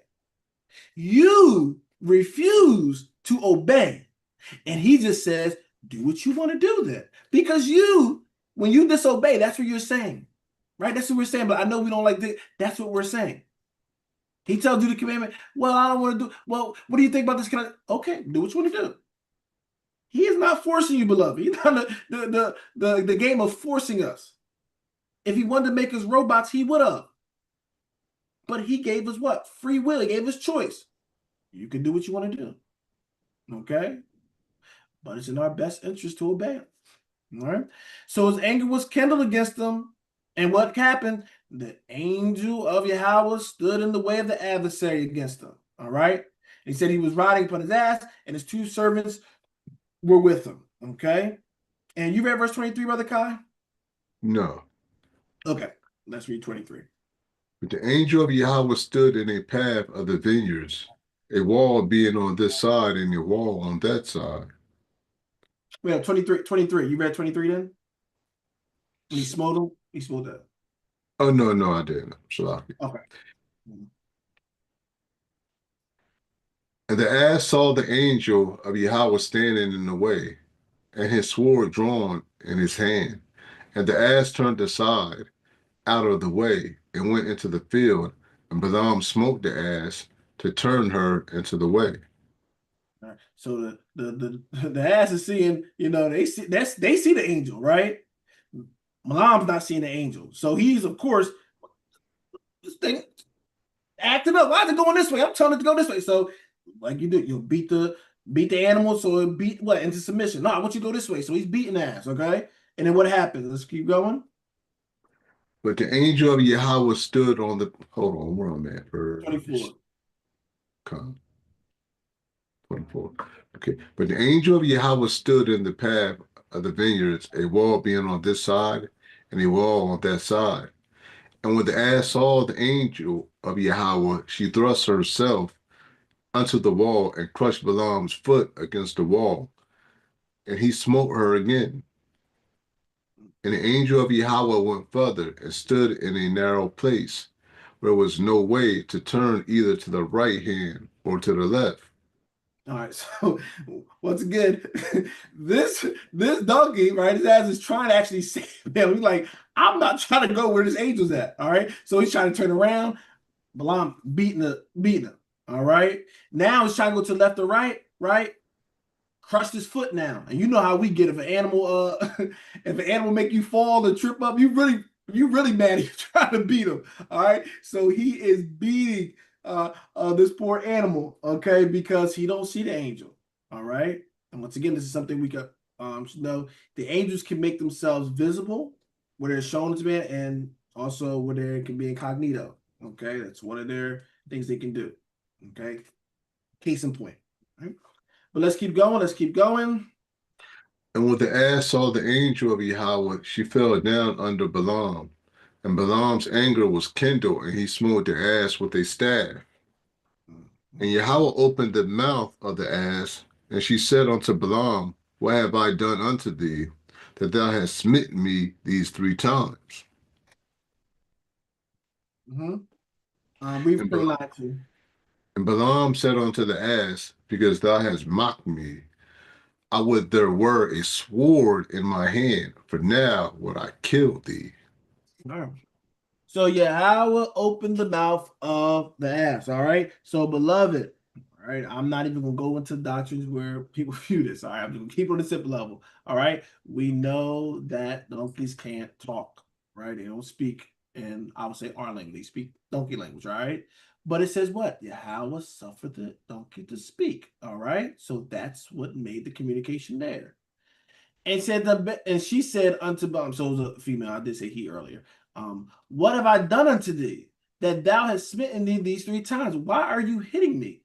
You refuse to obey. And he just says, do what you want to do then. Because when you disobey, that's what you're saying. Right? That's what we're saying. But I know we don't like this. That's what we're saying. He tells you the commandment. Well, I don't want to do. Well, what do you think about this? Okay, do what you want to do. He is not forcing you, beloved. He's not the game of forcing us. If he wanted to make us robots, he would have. But he gave us what? Free will. He gave us choice. You can do what you want to do. Okay? But it's in our best interest to obey him. All right? So his anger was kindled against them. And what happened? The angel of Yahweh stood in the way of the adversary against them. All right? He said he was riding upon his ass, and his two servants were with him. Okay? And you read verse 23, Brother Kai? No. Okay. Let's read 23. But the angel of Yahweh stood in a path of the vineyards, a wall being on this side and a wall on that side. We have 23. You read 23 then? When he smote him? He smote that. Oh, no, I didn't. Sorry. Okay. And the ass saw the angel of Yahweh standing in the way, and his sword drawn in his hand. And the ass turned aside out of the way and went into the field, and Balaam smote the ass to turn her into the way. All right. So the ass is seeing, they see the angel, right? Balaam's not seeing the angel. So he's, of course, this thing acting up. Why is it going this way? I'm telling it to go this way. So, like you do, you'll beat the animal, so it beat what into submission. No, I want you to go this way. So he's beating ass, okay? And then what happens? Let's keep going. But the angel of Yahweh stood on the, hold on, where I'm at, verse 24. 24. Okay. But the angel of Yahweh stood in the path of the vineyards, a wall being on this side and a wall on that side. And when the ass saw the angel of Yahweh, she thrust herself unto the wall and crushed Balaam's foot against the wall, and he smote her again. And the angel of Yahweh went further and stood in a narrow place where was no way to turn either to the right hand or to the left. All right, so once again, this donkey, right, his ass is trying to actually save him. He's like, I'm not trying to go where this angel's at. All right, so he's trying to turn around. Balaam beating him. All right, now he's trying to go to the left or right. Crushed his foot now, and you know how we get if an animal, if an animal make you fall and trip up, you really mad. You're trying to beat him. All right, so he is beating this poor animal, okay, because he don't see the angel. All right, and once again, this is something we got know. The angels can make themselves visible where they're shown to man, and also where they can be incognito. Okay, that's one of their things they can do. Okay, case in point. Right? But let's keep going. And when the ass saw the angel of Yahweh, she fell down under Balaam. And Balaam's anger was kindled, and he smote the ass with a staff. And Yahweh opened the mouth of the ass, and she said unto Balaam, what have I done unto thee, that thou hast smitten me these 3 times? Read And, 29 too. and Balaam said unto the ass, because thou hast mocked me, I would there were a sword in my hand, for now would I kill thee. All right. So Yahweh opened the mouth of the ass. All right. So beloved, all right. I'm not even gonna go into doctrines where people view this. All right. I'm gonna keep it on the simple level. All right. We know that donkeys can't talk, right? They don't speak, and I would say our language. They speak donkey language, all right? But it says what? Yahweh suffered the donkey to speak. All right. So that's what made the communication there. And she said unto Balaam, so it was a female, I did say he earlier. What have I done unto thee, that thou hast smitten thee these 3 times? Why are you hitting me?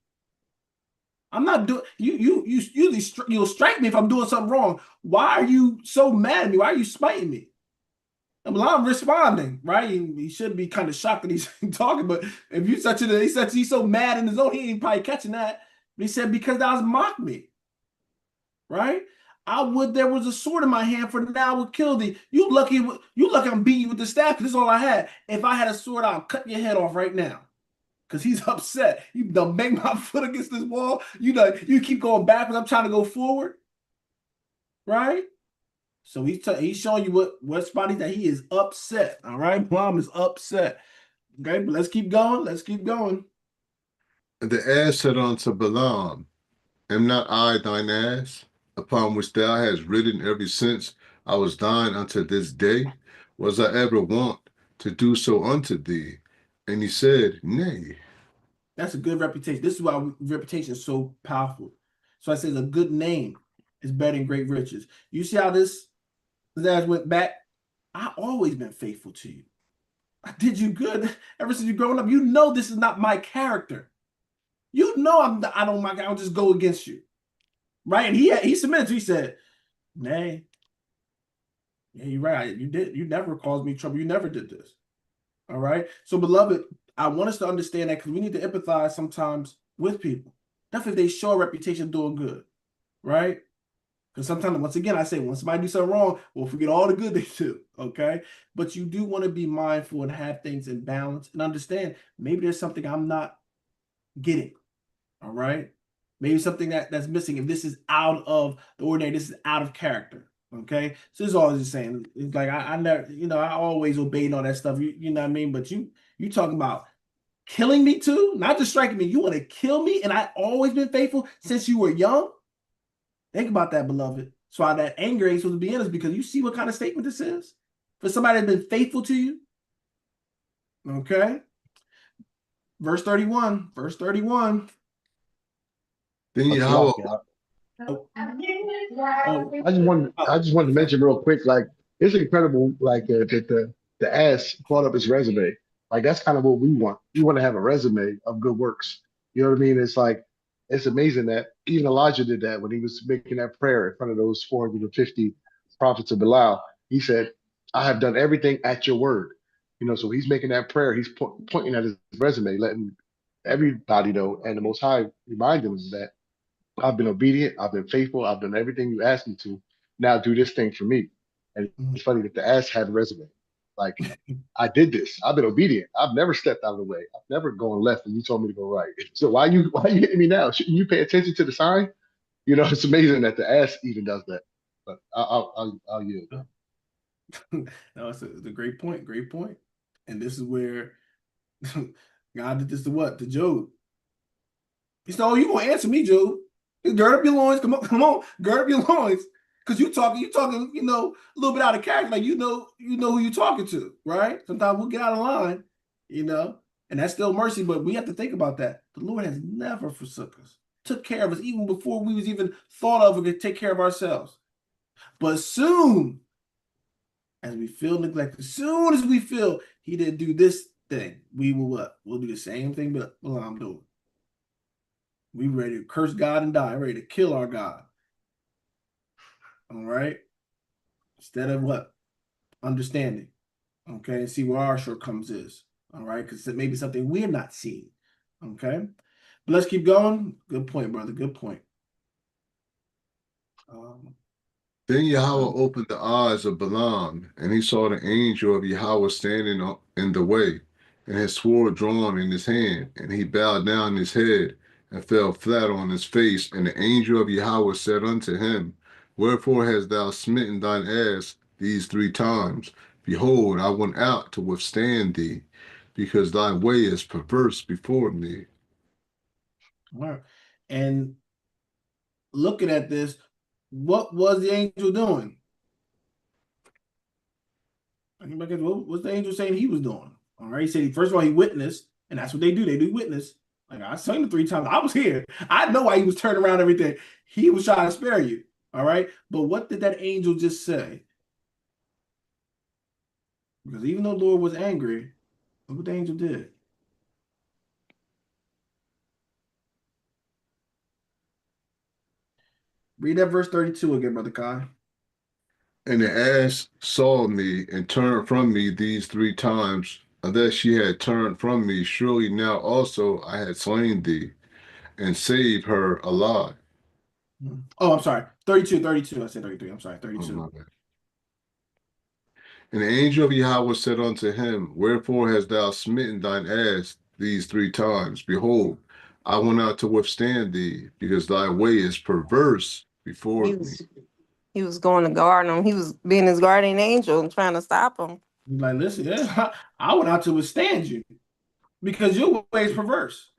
I'm not doing you usually you'll strike me if I'm doing something wrong. Why are you so mad at me? Why are you spiting me? And Balaam responding, right? He should be kind of shocked that he's talking, but if you he's so mad in his own, he ain't probably catching that. But he said, because thou hast mocked me, right? I would there was a sword in my hand, for now I would kill thee. You lucky I'm beating you with the staff, because this is all I had. If I had a sword, I'll cut your head off right now. Because he's upset. You done bang my foot against this wall. You keep going backwards. I'm trying to go forward. Right? So he's showing you what spot he's that he is upset. All right. Mom is upset. Okay, but let's keep going. Let's keep going. And the ass said unto Balaam, am not I thine ass, upon which thou hast ridden ever since I was thine unto this day? Was I ever wont to do so unto thee? And he said, nay. That's a good reputation. This is why reputation is so powerful. So I said a good name is better than great riches. You see how this ass went back? I always been faithful to you. I did you good ever since you growing up. You know this is not my character. You know I don't mind. I'll just go against you, right? And he submitted. He said, "Nay, yeah, you're right. You did. You never caused me trouble. You never did this. All right. So, beloved, I want us to understand that because we need to empathize sometimes with people. Definitely, if they show a reputation doing good, right? Because sometimes, once again, I say when somebody do something wrong, we'll forget all the good they do. Okay. But you do want to be mindful and have things in balance and understand maybe there's something I'm not getting. All right. Maybe something that's missing. If this is out of the ordinary, this is out of character. Okay. So this is all I was just saying. It's like I never, I always obeyed all that stuff. You know what I mean? But you talking about killing me too, not just striking me. You want to kill me, and I always been faithful since you were young. Think about that, beloved. So that anger ain't supposed to be in us because you see what kind of statement this is for somebody that's been faithful to you. Okay. Verse 31. Verse 31. Then That's Yahweh, lucky. Oh, I just wanted to mention real quick, like it's incredible, like that the ass brought up his resume. Like that's kind of what we want. We want to have a resume of good works. You know what I mean? It's like it's amazing that even Elijah did that when he was making that prayer in front of those 450 prophets of Belial. He said, "I have done everything at your word." So he's making that prayer. He's pointing at his resume, letting everybody know, and the Most High remind him that I've been obedient. I've been faithful. I've done everything you asked me to. Now do this thing for me. And it's funny that the ass had a resume. Like, I did this. I've been obedient. I've never stepped out of the way. I've never gone left and you told me to go right. So why you hitting me now? Shouldn't you pay attention to the sign? It's amazing that the ass even does that. But I'll yield. No, it's a great point. Great point. And this is where God did this to what? To Job. He said, "Oh, you gonna answer me, Job? Gird up your loins. Come on, gird up your loins, because you talking, a little bit out of character. Like you know who you talking to, right? Sometimes we'll get out of line, and that's still mercy. But we have to think about that. The Lord has never forsook us, took care of us even before we was even thought of or could take care of ourselves. But soon as we feel neglected, as soon as we feel He didn't do this thing, we will what? We'll do the same thing, but I'm doing. We ready to curse God and die, ready to kill our God. All right. Instead of what? Understanding. Okay. And see where our shortcomings is. All right. Because it may be something we're not seeing. Okay. But let's keep going. Good point, brother. Good point. Then Yahweh opened the eyes of Balaam, and he saw the angel of Yahweh standing in the way, and his sword drawn in his hand. And he bowed down his head and fell flat on his face. And the angel of Yahweh said unto him, Wherefore hast thou smitten thine ass these 3 times? Behold, I went out to withstand thee, because thy way is perverse before me. All right. And looking at this, what was the angel doing? What was the angel saying he was doing? All right. He said, first of all, he witnessed, and that's what they do. They do witness. Like I saw him 3 times. I was here. I know why he was turning around everything. He was trying to spare you. All right. But what did that angel just say? Because even though the Lord was angry, look what the angel did. Read that verse 32 again, Brother Kai. And the ass saw me and turned from me these 3 times. Unless she had turned from me, surely now also I had slain thee and saved her alive. Oh, I'm sorry. 32. I said 33. I'm sorry. Oh, 32. my bad. And the angel of Yahweh said unto him, Wherefore hast thou smitten thine ass these 3 times? Behold, I went out to withstand thee, because thy way is perverse before me. He was going to guard him. He was being his guardian angel and trying to stop him. He's like, listen, yeah, I went out to withstand you because your way is perverse.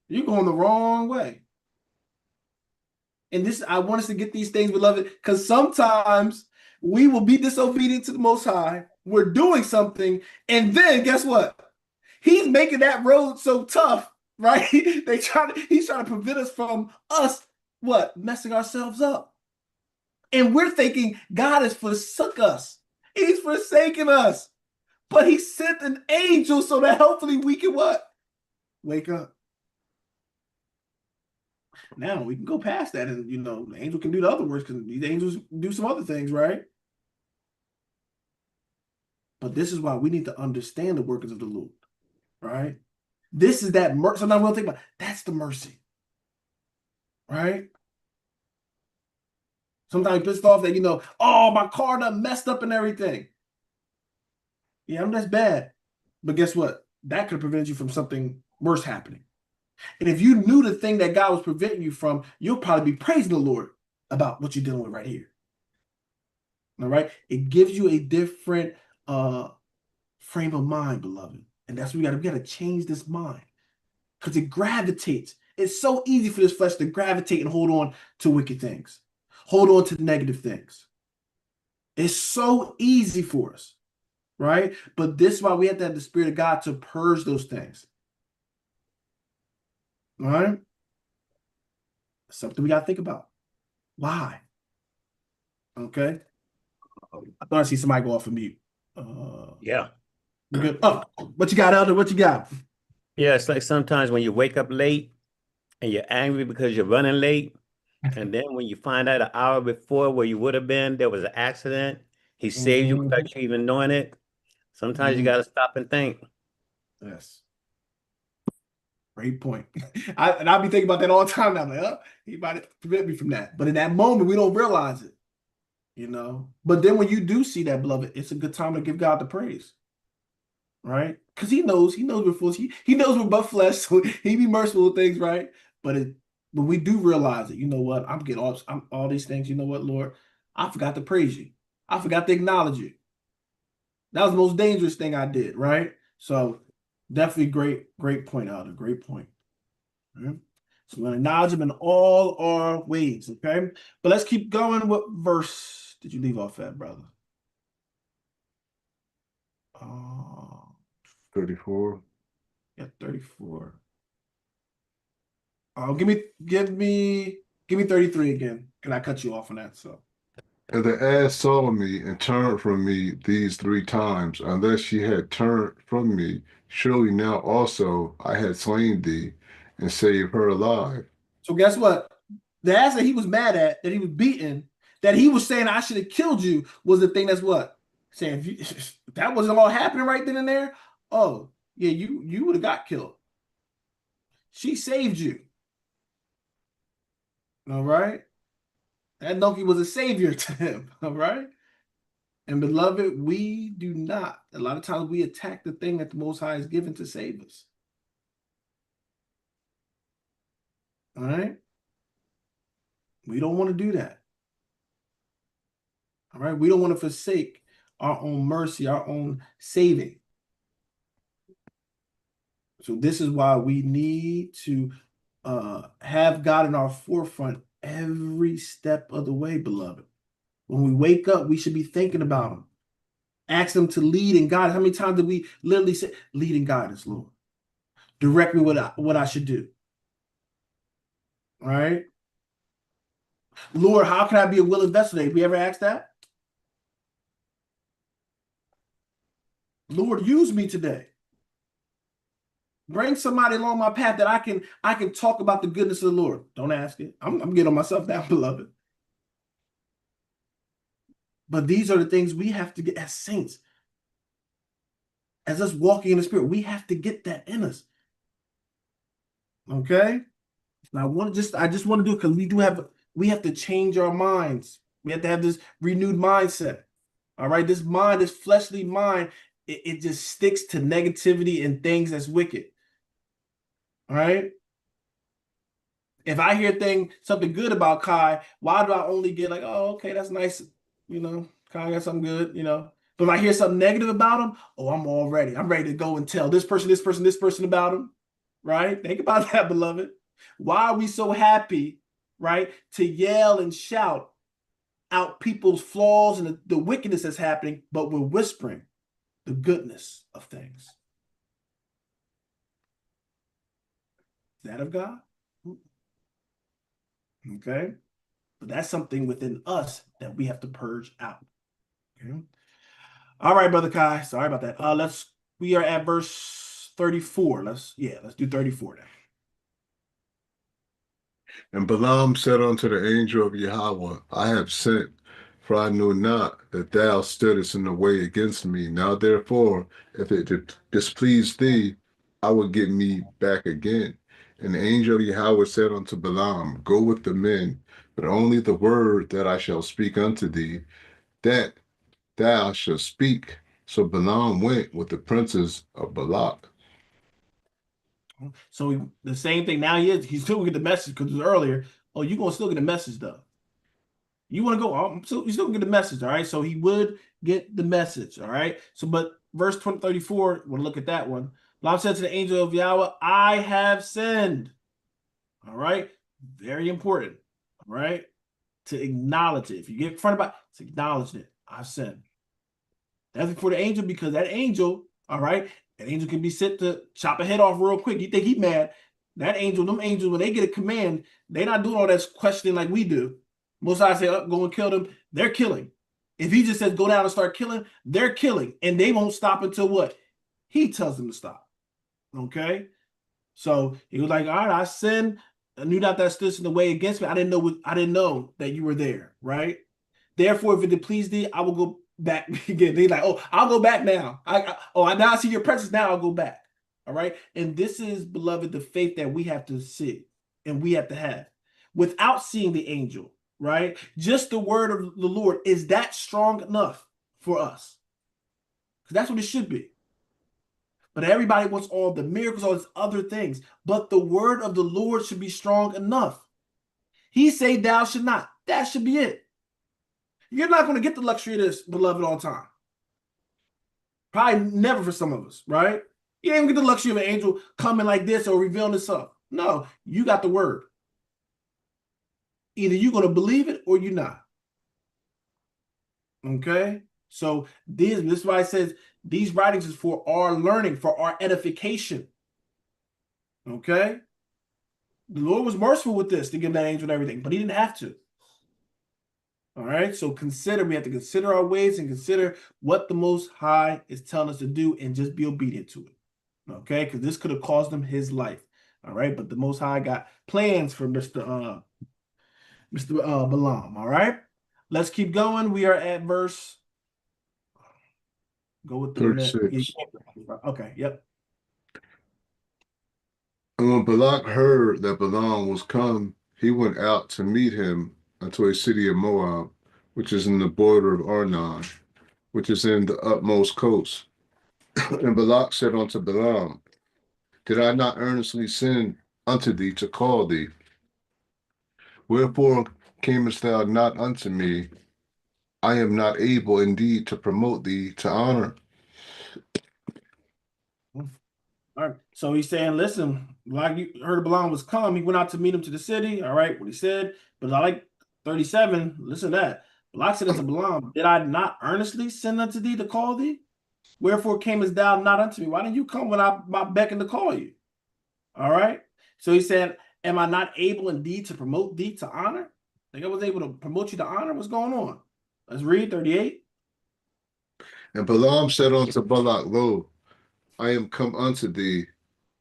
You're going the wrong way. And this, I want us to get these things, beloved, because sometimes we will be disobedient to the Most High. We're doing something, and then guess what? He's making that road so tough, right? He's trying to prevent us from what? Messing ourselves up. And we're thinking God has forsook us. He's forsaken us. But he sent an angel so that hopefully we can what? Wake up. Now we can go past that, and the angel can do the other works because these angels do some other things, right? But this is why we need to understand the workings of the Lord, right? This is that mercy. Sometimes we'll think about that's the mercy, right? Sometimes pissed off that oh, my car done messed up and everything. Yeah, that's bad. But guess what? That could prevent you from something worse happening. And if you knew the thing that God was preventing you from, you'll probably be praising the Lord about what you're dealing with right here. All right? It gives you a different frame of mind, beloved. And that's what we got to change this mind. Because it gravitates. It's so easy for this flesh to gravitate and hold on to wicked things. Hold on to negative things. It's so easy for us, right? But this is why we have to have the Spirit of God to purge those things. All right? Something we got to think about. Why? Okay. I thought I see somebody go off of mute. Yeah. Good. Oh, what you got, Elder? What you got? Yeah, it's like sometimes when you wake up late and you're angry because you're running late. And then when you find out an hour before where you would have been, there was an accident. He saved you without you even knowing it. Sometimes you got to stop and think. Yes. Great point. I'll be thinking about that all the time now. I'm like, oh, he might prevent me from that. But in that moment, we don't realize it. But then when you do see that, beloved, it's a good time to give God the praise. Right? Because he knows we're fools. He knows we're but flesh, so he be merciful with things, right? But when we do realize it, you know what? I'm all these things. You know what, Lord? I forgot to praise you. I forgot to acknowledge you. That was the most dangerous thing I did, right? So definitely great point, Elder. Great point. Right? So we're going to acknowledge him in all our ways, okay? But let's keep going. What verse did you leave off at, brother? 34. Yeah, 34. Give me 33 again. Can I cut you off on that? So And the ass saw me and turned from me these 3 times. Unless she had turned from me, surely now also I had slain thee and saved her alive. guess what? The ass that he was mad at, that he was beaten, that he was saying I should have killed you was the thing that's what? Saying if, if that wasn't all happening right then and there, oh, yeah, you would have got killed. She saved you. All right? That donkey was a savior to him. All right? And beloved, we do not. A lot of times we attack the thing that the Most High is given to save us. All right? We don't want to do that. All right? We don't want to forsake our own mercy, our own saving. So this is why we need to have God in our forefront every step of the way, beloved. When we wake up, we should be thinking about him. Ask him to lead and guide. How many times did we literally say, lead and guide us, Lord? Direct me what I should do. All right? Lord, how can I be a willing vessel today? We ever asked that? Lord, use me today. Bring somebody along my path that I can talk about the goodness of the Lord. Don't ask it. I'm getting on myself now, beloved. But these are the things we have to get as saints. As us walking in the Spirit, we have to get that in us. Okay? Now I just want to do it because we have to change our minds. We have to have this renewed mindset. All right, this mind, this fleshly mind, it just sticks to negativity and things that's wicked. All right. If I hear something good about Kai, why do I only get like, oh, okay, that's nice, Kai got something good, But if I hear something negative about him, oh, I'm ready to go and tell this person about him. Right? Think about that, beloved. Why are we so happy, right, to yell and shout out people's flaws and the wickedness that's happening, but we're whispering the goodness of things? Is that of God? Okay. But that's something within us that we have to purge out. Okay. All right, Brother Kai. Sorry about that. We are at verse 34. Let's do 34 now. And Balaam said unto the angel of Yahweh, I have sent, for I knew not that thou stoodest in the way against me. Now therefore, if it displease thee, I will get me back again. And the angel of Yahweh said unto Balaam, Go with the men, but only the word that I shall speak unto thee, that thou shalt speak. So Balaam went with the princes of Balak. So the same thing now he's still gonna get the message because it was earlier. Oh, you're gonna still get the message though. You want to go, so you still gonna get the message, all right? So he would get the message, all right? So, but verse 34, we'll look at that one. Balaam said to the angel of Yahweh, I have sinned. All right, very important, all right, to acknowledge it. If you get confronted by it, it's acknowledging it. I've sinned. That's before the angel, because that angel, all right, that angel can be sent to chop a head off real quick. You think he's mad? That angel, them angels, when they get a command, they're not doing all that questioning like we do. Most I say, oh, go and kill them. They're killing. If he just says go down and start killing, they're killing, and they won't stop until what? He tells them to stop. Okay, so he was like, all right, I sinned. I knew not that stood in the way against me. I didn't know that you were there, right? Therefore, if it please thee, I will go back again. They're like, oh, I'll go back now. Now I see your presence. Now I'll go back. All right. And this is, beloved, the faith that we have to see and we have to have without seeing the angel, right? Just the word of the Lord, is that strong enough for us? Because that's what it should be. But everybody wants all the miracles, all these other things. But the word of the Lord should be strong enough. He say, thou should not. That should be it. You're not going to get the luxury of this, beloved, all the time. Probably never for some of us, right? You ain't even get the luxury of an angel coming like this or revealing itself. No, you got the word. Either you're going to believe it or you're not. Okay? So this is why it says these writings is for our learning, for our edification. Okay? The Lord was merciful with this to give that angel and everything, but he didn't have to. All right, so we have to consider our ways and consider what the Most High is telling us to do and just be obedient to it. Okay, because this could have cost him his life. All right, but the Most High got plans for Mr. Balaam. All right, let's keep going. We are at verse. Go with the net. 36. Okay, yep. And when Balak heard that Balaam was come, he went out to meet him unto a city of Moab, which is in the border of Arnon, which is in the utmost coast. And Balak said unto Balaam, Did I not earnestly send unto thee to call thee? Wherefore camest thou not unto me? I am not able indeed to promote thee to honor. All right. So he's saying, listen, like you heard Balaam was come, he went out to meet him to the city. All right, what he said. But I like 37. Listen to that. Balak said unto Balaam, Did I not earnestly send unto thee to call thee? Wherefore camest thou not unto me? Why didn't you come when I beckoned to call you? All right. So he said, Am I not able indeed to promote thee to honor? Like I was able to promote you to honor? What's going on? Let's read 38. And Balaam said unto Balak, Lo, I am come unto thee.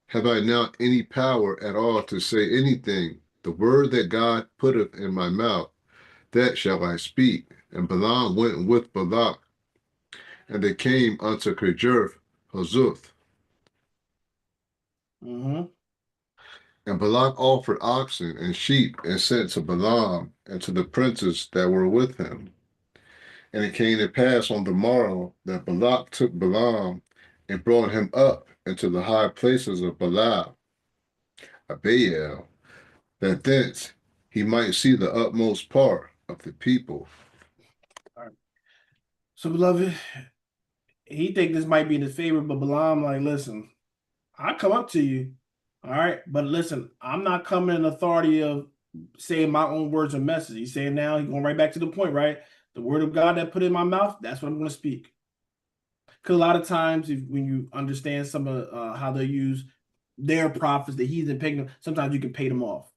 Have I now any power at all to say anything? The word that God putteth in my mouth, that shall I speak. And Balaam went with Balak, and they came unto Kirjath Huzoth. Mm-hmm. And Balak offered oxen and sheep, and sent to Balaam and to the princes that were with him. And it came to pass on the morrow that Balak took Balaam and brought him up into the high places of Baal, that thence he might see the utmost part of the people. All right. So, beloved, he think this might be in his favor, but Balaam like, listen, I come up to you, all right, but listen, I'm not coming in authority of saying my own words or message. He's saying now, he's going right back to the point, right? The word of God that put in my mouth, that's what I'm going to speak. Because a lot of times, when you understand some of how they use their prophets, the heathen pagan, sometimes you can pay them off,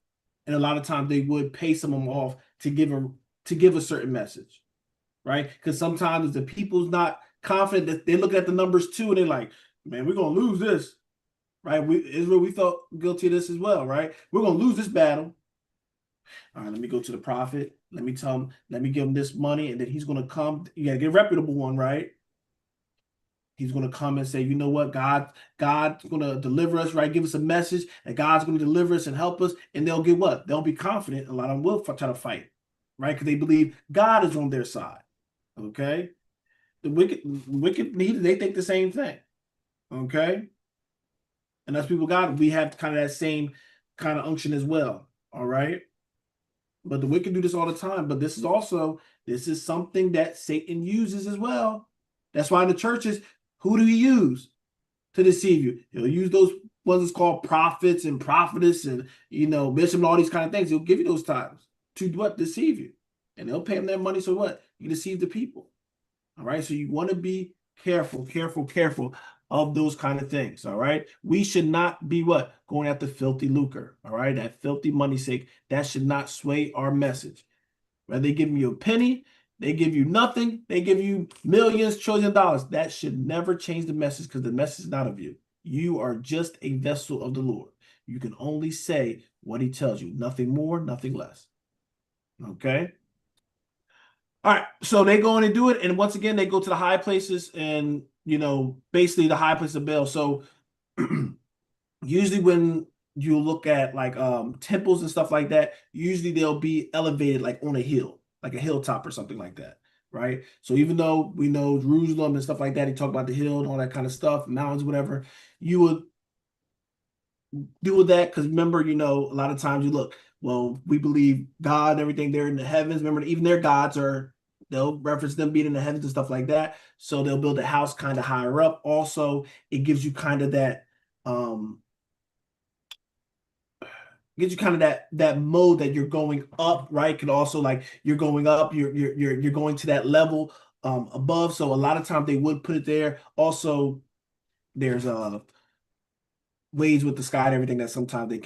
and a lot of times they would pay some of them off to give a certain message, right? Because sometimes the people's not confident that they look at the numbers too, and they're like, "Man, we're gonna lose this." Right? Israel, we felt guilty of this as well, right? We're gonna lose this battle. All right, let me go to the prophet. Let me tell him, let me give him this money, and then he's gonna come. You gotta get a reputable one, right? He's gonna come and say, you know what, God's gonna deliver us, right? Give us a message, and God's gonna deliver us and help us, and they'll get what? They'll be confident. A lot of them will try to fight, right? Because they believe God is on their side. Okay. The wicked need, they think the same thing. Okay. And as people God, we have kind of that same kind of unction as well. All right. But the wicked do this all the time. But this is something that Satan uses as well. That's why in the churches, who do he use to deceive you? He'll use those ones that's called prophets and prophetess and bishop and all these kind of things. He'll give you those titles to what? Deceive you. And they'll pay them their money. So what? You deceive the people. All right. So you want to be careful of those kind of things. All right. We should not be what? Going after filthy lucre. All right. That filthy money sake, that should not sway our message. Right? They give you a penny, they give you nothing, they give you millions, trillions of dollars. That should never change the message, because the message is not of you. You are just a vessel of the Lord. You can only say what he tells you, nothing more, nothing less. Okay. All right, so they go in and do it, and once again, they go to the high places, and basically the high place of Baal. So usually when you look at like temples and stuff like that, usually they'll be elevated like on a hill, like a hilltop or something like that, right? So even though we know Jerusalem and stuff like that, he talked about the hill and all that kind of stuff, mountains, whatever, you would do with that, because remember, a lot of times you look, well, we believe God and everything, they're in the heavens. Remember, even their gods they'll reference them being in the heavens and stuff like that. So they'll build a house kind of higher up. Also, it gives you kind of that that mode that you're going up, right? Could also, like, you're going up, you're going to that level above. So a lot of times they would put it there. Also, there's ways with the sky and everything that sometimes they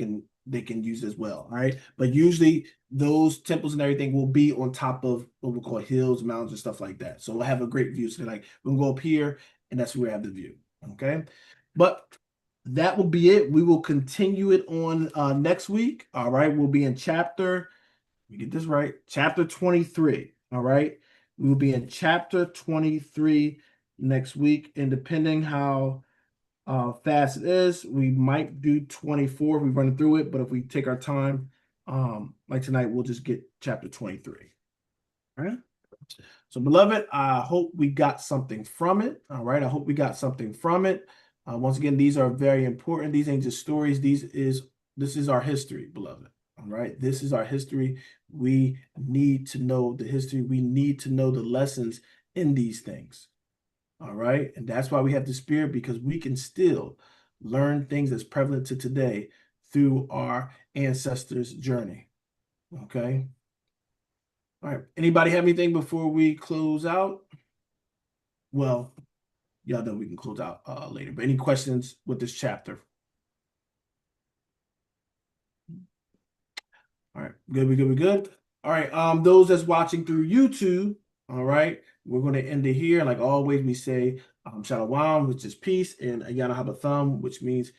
can use as well. All right. But usually those temples and everything will be on top of what we call hills, mountains, and stuff like that. So we'll have a great view. So like, we'll go up here, and that's where we have the view. Okay. But that will be it. We will continue it on next week. All right. We'll be in chapter, let me get this right, chapter 23. All right. We will be in chapter 23 next week, and depending how fast it is, we might do 24 if we run through it, but if we take our time, like tonight, we'll just get chapter 23. All right. So, beloved, I hope we got something from it. All right. I hope we got something from it. Once again, these are very important. These ain't just stories. This is our history, beloved. All right. This is our history. We need to know the history. We need to know the lessons in these things. All right. And that's why we have the Spirit, because we can still learn things that's prevalent to today through our ancestors' journey. Okay. All right. Anybody have anything before we close out? Well, y'all know we can close out later. But any questions with this chapter? All right. Good. We good. All right. Those that's watching through YouTube, all right, we're going to end it here. Like always, we say shalom, which is peace, and ayana haba thumb, which means